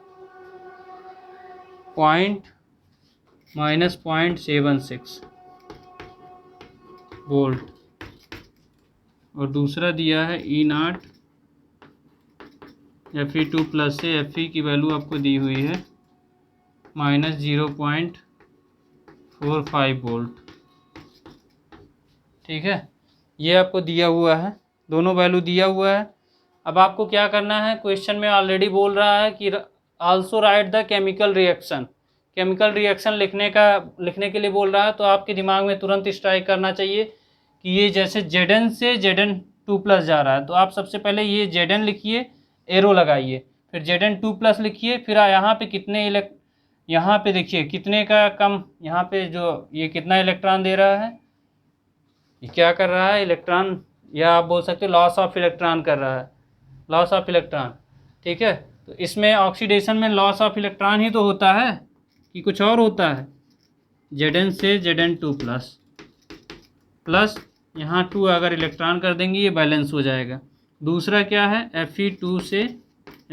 -0.76। वोल्ट, और दूसरा दिया है E0 Fe2+ से Fe की वैल्यू आपको दी हुई है -0.45 वोल्ट। ठीक है, ये आपको दिया हुआ है, दोनों वैल्यू दिया हुआ है। अब आपको क्या करना है, क्वेश्चन में ऑलरेडी बोल रहा है कि also write the chemical reaction. Chemical reaction लिखने के लिए बोल रहा है, तो आपके दिमाग में तुरंत स्ट्राइक करना चाहिए कि ये जैसे Zn से Zn2+ जा रहा है, तो आप सबसे पहले ये Zn लिखिए, एरो लगाइए, फिर Zn2+ लिखिए, फिर यहाँ पे यहाँ पे देखिए कितने का कम, यहाँ पे जो ये कितना इलेक्ट्रॉन दे रहा है, ये क्या कर रहा है, इलेक्ट्रॉन, या आप बोल सकते हो लॉस ऑफ इलेक्ट्रॉन कर रहा है, लॉस ऑफ इलेक्ट्रॉन। ठीक है, तो इसमें ऑक्सीडेशन में लॉस ऑफ इलेक्ट्रॉन ही तो होता है कि कुछ और होता है। Zn से Zn2+ प्लस यहाँ 2 अगर इलेक्ट्रॉन कर देंगे ये बैलेंस हो जाएगा। दूसरा क्या है, Fe2 से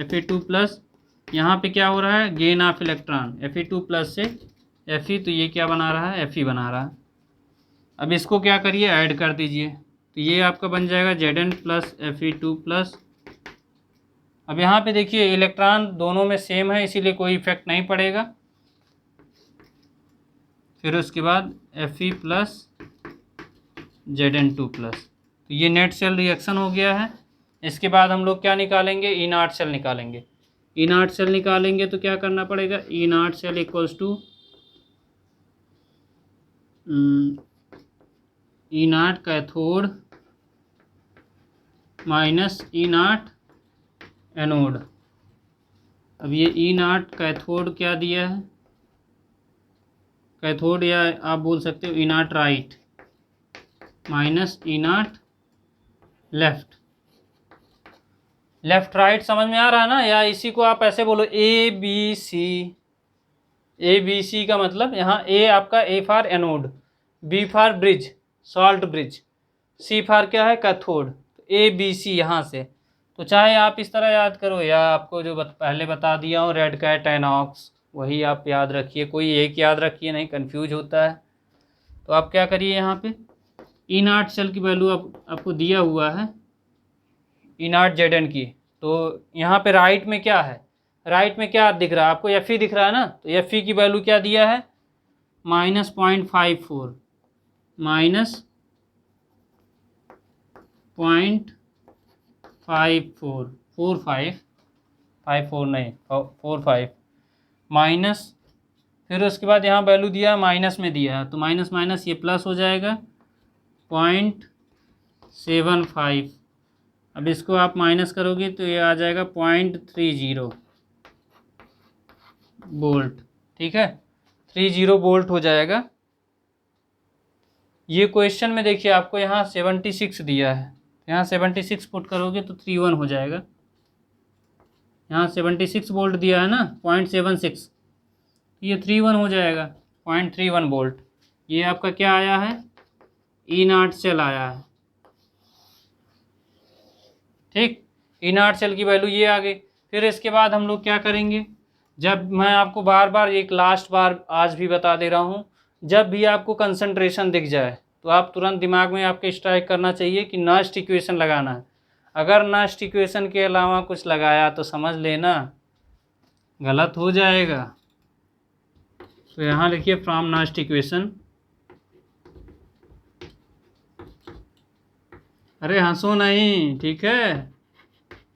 Fe2+, यहाँ पे क्या हो रहा है, गेन ऑफ इलेक्ट्रॉन, Fe2+ से Fe, तो ये क्या बना रहा है, Fe बना रहा है। अब इसको क्या करिए, ऐड कर दीजिए, तो ये आपका बन जाएगा Zn प्लस Fe2+। अब यहाँ पे देखिए इलेक्ट्रॉन दोनों में सेम है, इसीलिए कोई इफेक्ट नहीं पड़ेगा। फिर उसके बाद Fe प्लस Zn2+, तो ये नेट सेल रिएक्शन हो गया है। इसके बाद हम लोग क्या निकालेंगे, E0 सेल निकालेंगे। E0 सेल निकालेंगे तो क्या करना पड़ेगा, E0 cell equals to E0 cathode minus E0 anode. अब ये E0 कैथोड क्या दिया है, कैथोड, या आप बोल सकते हो E0 right minus E0 left. Left right समझ में आ रहा है ना, या इसी को आप ऐसे बोलो ABC। ABC का मतलब यहाँ A आपका A for anode, B for bridge, salt bridge, C for क्या है, कैथोड, ABC यहाँ से। तो चाहे आप इस तरह याद करो, या आपको जो पहले बता दिया हूँ रेड कैट एनॉक्स, वही आप याद रखिए, कोई एक याद रखिए, नहीं कंफ्यूज होता है। तो आप क्या करिए, यहाँ पे E0 सेल की वैल्यू आपको दिया हुआ है, E0 Zn की। तो यहाँ पे राइट में क्या है, राइट में क्या दिख रहा है आपको, Fe दिख रहा है ना, तो Fe की वैल्यू क्या दिया है, -0.54, -0.54 माइनस, फिर उसके बाद यहाँ वैल्यू दिया माइनस में दिया है, तो माइनस माइनस ये प्लस हो जाएगा 0.75। अब इसको आप माइनस करोगे तो ये आ जाएगा 0.30 वोल्ट। ठीक है, 30 वोल्ट हो जाएगा। ये क्वेश्चन में देखिए आपको यहाँ 76 दिया है, यहाँ 76 पुट करोगे तो 31 हो जाएगा। यहाँ 76 वोल्ट दिया है ना, 0.76, ये 31 हो जाएगा, 0.31 वोल्ट। ये आपका क्या आया है, E0 सेल आया है। ठीक, E0 सेल की वैल्यू ये आ गई। फिर इसके बाद हम लोग क्या करेंगे, जब मैं आपको बार बार एक लास्ट बार आज भी बता दे रहा हूँ, जब भी आपको कंसंट्रेशन दिख जाए तो आप तुरंत दिमाग में आपके स्ट्राइक करना चाहिए कि नस्ट इक्वेशन लगाना है। अगर नस्ट इक्वेशन के अलावा कुछ लगाया तो समझ लेना गलत हो जाएगा। तो यहाँ लिखिए फ्रॉम नस्ट इक्वेशन, अरे हंसो नहीं, ठीक है,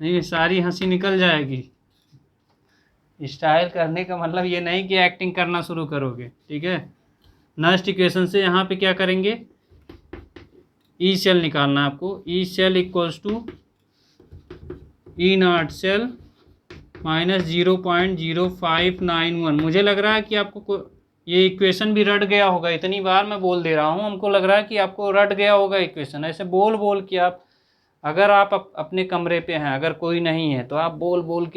नहीं सारी हंसी निकल जाएगी। स्टाइल करने का मतलब ये नहीं कि एक्टिंग करना शुरू करोगे। ठीक है, नस्ट इक्वेशन से यहाँ पे क्या करेंगे, ई सेल निकालना है आपको। E cell equals to E0 cell minus 0.0591। मुझे लग रहा है कि आपको ये इक्वेशन भी रट गया होगा, इतनी बार मैं बोल दे रहा हूँ, हमको लग रहा है कि आपको रट गया होगा इक्वेशन। ऐसे बोल बोल के आप, अगर आप अपने कमरे पे हैं, अगर कोई नहीं है तो आप बोल बोल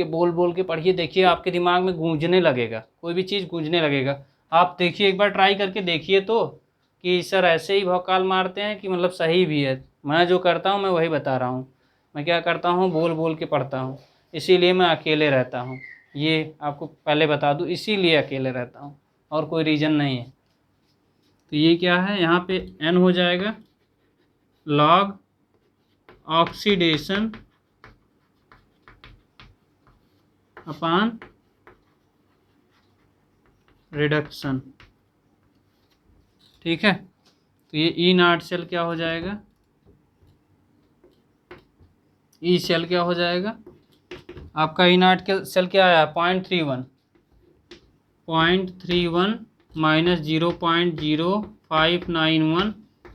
के पढ़िए, देखिए आपके दिमाग में गूंजने लगेगा, कोई भी चीज़ गूंजने लगेगा। आप देखिए, एक बार ट्राई करके देखिए तो, कि सर ऐसे ही भौकाल मारते हैं कि मतलब सही भी है। मैं जो करता हूँ मैं वही बता रहा हूँ, मैं क्या करता हूँ बोल बोल के पढ़ता हूँ, इसीलिए मैं अकेले रहता हूँ। ये आपको पहले बता दूँ, इसीलिए अकेले रहता हूँ, और कोई रीज़न नहीं है। तो ये क्या है, यहाँ पे n हो जाएगा लॉग ऑक्सीडेशन अपॉन रिडक्शन। ठीक है, तो ये ई नॉट सेल क्या हो जाएगा, ई सेल क्या हो जाएगा आपका, ई नॉट सेल क्या आया 0.31, 0.31 माइनस 0.0591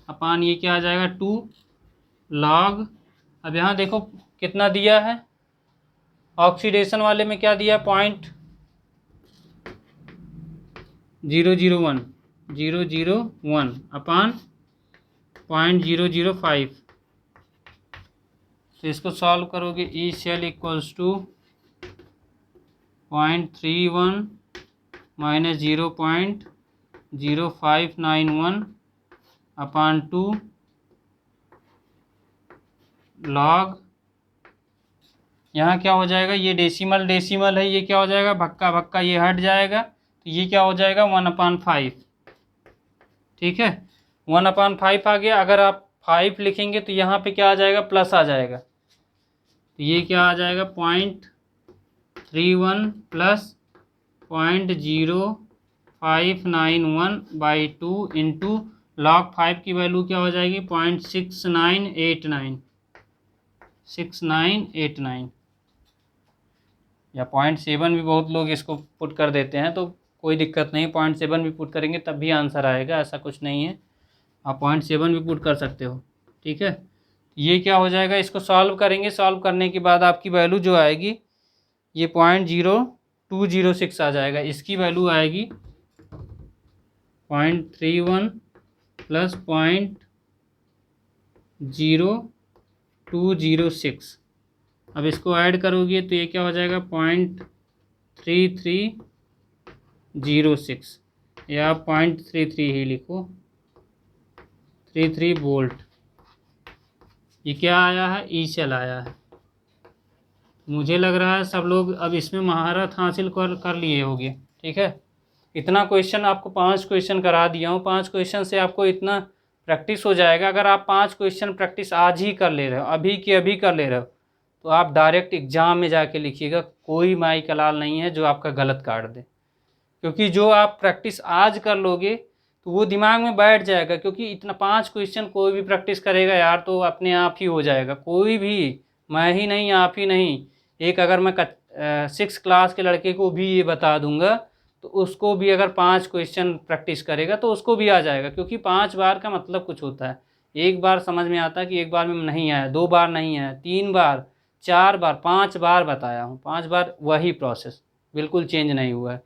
अपान ये क्या आ जाएगा 2 लॉग। अब यहाँ देखो कितना दिया है, ऑक्सीडेशन वाले में क्या दिया 0.001 अपान 0.005। तो इसको सॉल्व करोगे, E cell equals to 0.31 minus 0.0591 upon 2 log. यहाँ क्या हो जाएगा, ये डेसिमल डेसिमल है, ये क्या हो जाएगा भक्का भक्का ये हट जाएगा, तो ये क्या हो जाएगा 1/5। ठीक है, 1/5 आ गया। अगर आप 5 लिखेंगे तो यहाँ पे क्या आ जाएगा प्लस आ जाएगा, तो ये क्या आ जाएगा 0.31 प्लस 0.0591/2 इंटू लॉग 5 की वैल्यू क्या हो जाएगी 0.6989 या 0.7 भी बहुत लोग इसको पुट कर देते हैं, तो कोई दिक्कत नहीं, 0.7 भी पुट करेंगे तब भी आंसर आएगा, ऐसा कुछ नहीं है, आप 0.7 भी पुट कर सकते हो। ठीक है, ये क्या हो जाएगा, इसको सॉल्व करेंगे, सॉल्व करने के बाद आपकी वैल्यू जो आएगी ये 0.0206 आ जाएगा, इसकी वैल्यू आएगी 0.31 प्लस 0.0206। अब इसको ऐड करोगे तो ये क्या हो जाएगा 0.3306 या 0.33 ही लिखो, 33 वोल्ट। ये क्या आया है, ई सेल आया है। मुझे लग रहा है सब लोग अब इसमें महारत हासिल कर लिए होंगे। ठीक है, इतना क्वेश्चन आपको 5 क्वेश्चन करा दिया हूँ, 5 क्वेश्चन से आपको इतना प्रैक्टिस हो जाएगा। अगर आप 5 क्वेश्चन प्रैक्टिस आज ही कर ले रहे हो, अभी के अभी कर ले रहे हो, तो आप डायरेक्ट एग्ज़ाम में जाके लिखिएगा, कोई माई कलाल नहीं है जो आपका गलत काट दे, क्योंकि जो आप प्रैक्टिस आज कर लोगे तो वो दिमाग में बैठ जाएगा। क्योंकि इतना 5 क्वेश्चन कोई भी प्रैक्टिस करेगा यार तो अपने आप ही हो जाएगा, कोई भी, मैं ही नहीं आप ही नहीं, एक अगर मैं 6 क्लास के लड़के को भी ये बता दूंगा तो उसको भी अगर 5 क्वेश्चन प्रैक्टिस करेगा तो उसको भी आ जाएगा। क्योंकि 5 बार का मतलब कुछ होता है, एक बार समझ में आता है कि एक बार में नहीं आया, 2 बार नहीं आया, 3 बार, 4 बार, 5 बार बताया हूँ, 5 बार वही प्रोसेस, बिल्कुल चेंज नहीं हुआ है।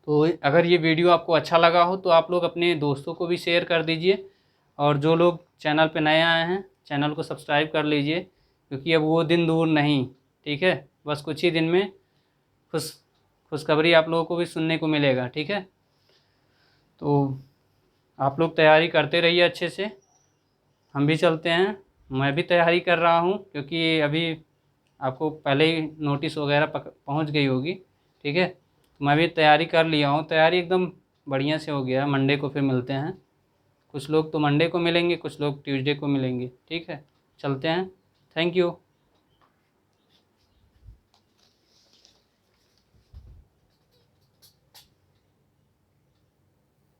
तो अगर ये वीडियो आपको अच्छा लगा हो तो आप लोग अपने दोस्तों को भी शेयर कर दीजिए, और जो लोग चैनल पे नए आए हैं चैनल को सब्सक्राइब कर लीजिए, क्योंकि अब वो दिन दूर नहीं। ठीक है, बस कुछ ही दिन में खुशखबरी आप लोगों को भी सुनने को मिलेगा। ठीक है, तो आप लोग तैयारी करते रहिए अच्छे से, हम भी चलते हैं, मैं भी तैयारी कर रहा हूँ, क्योंकि अभी आपको पहले ही नोटिस वगैरह पहुँच गई होगी। ठीक है, मैं भी तैयारी कर लिया हूँ, तैयारी एकदम बढ़िया से हो गया। मंडे को फिर मिलते हैं, कुछ लोग तो मंडे को मिलेंगे, कुछ लोग ट्यूसडे को मिलेंगे। ठीक है, चलते हैं, थैंक यू।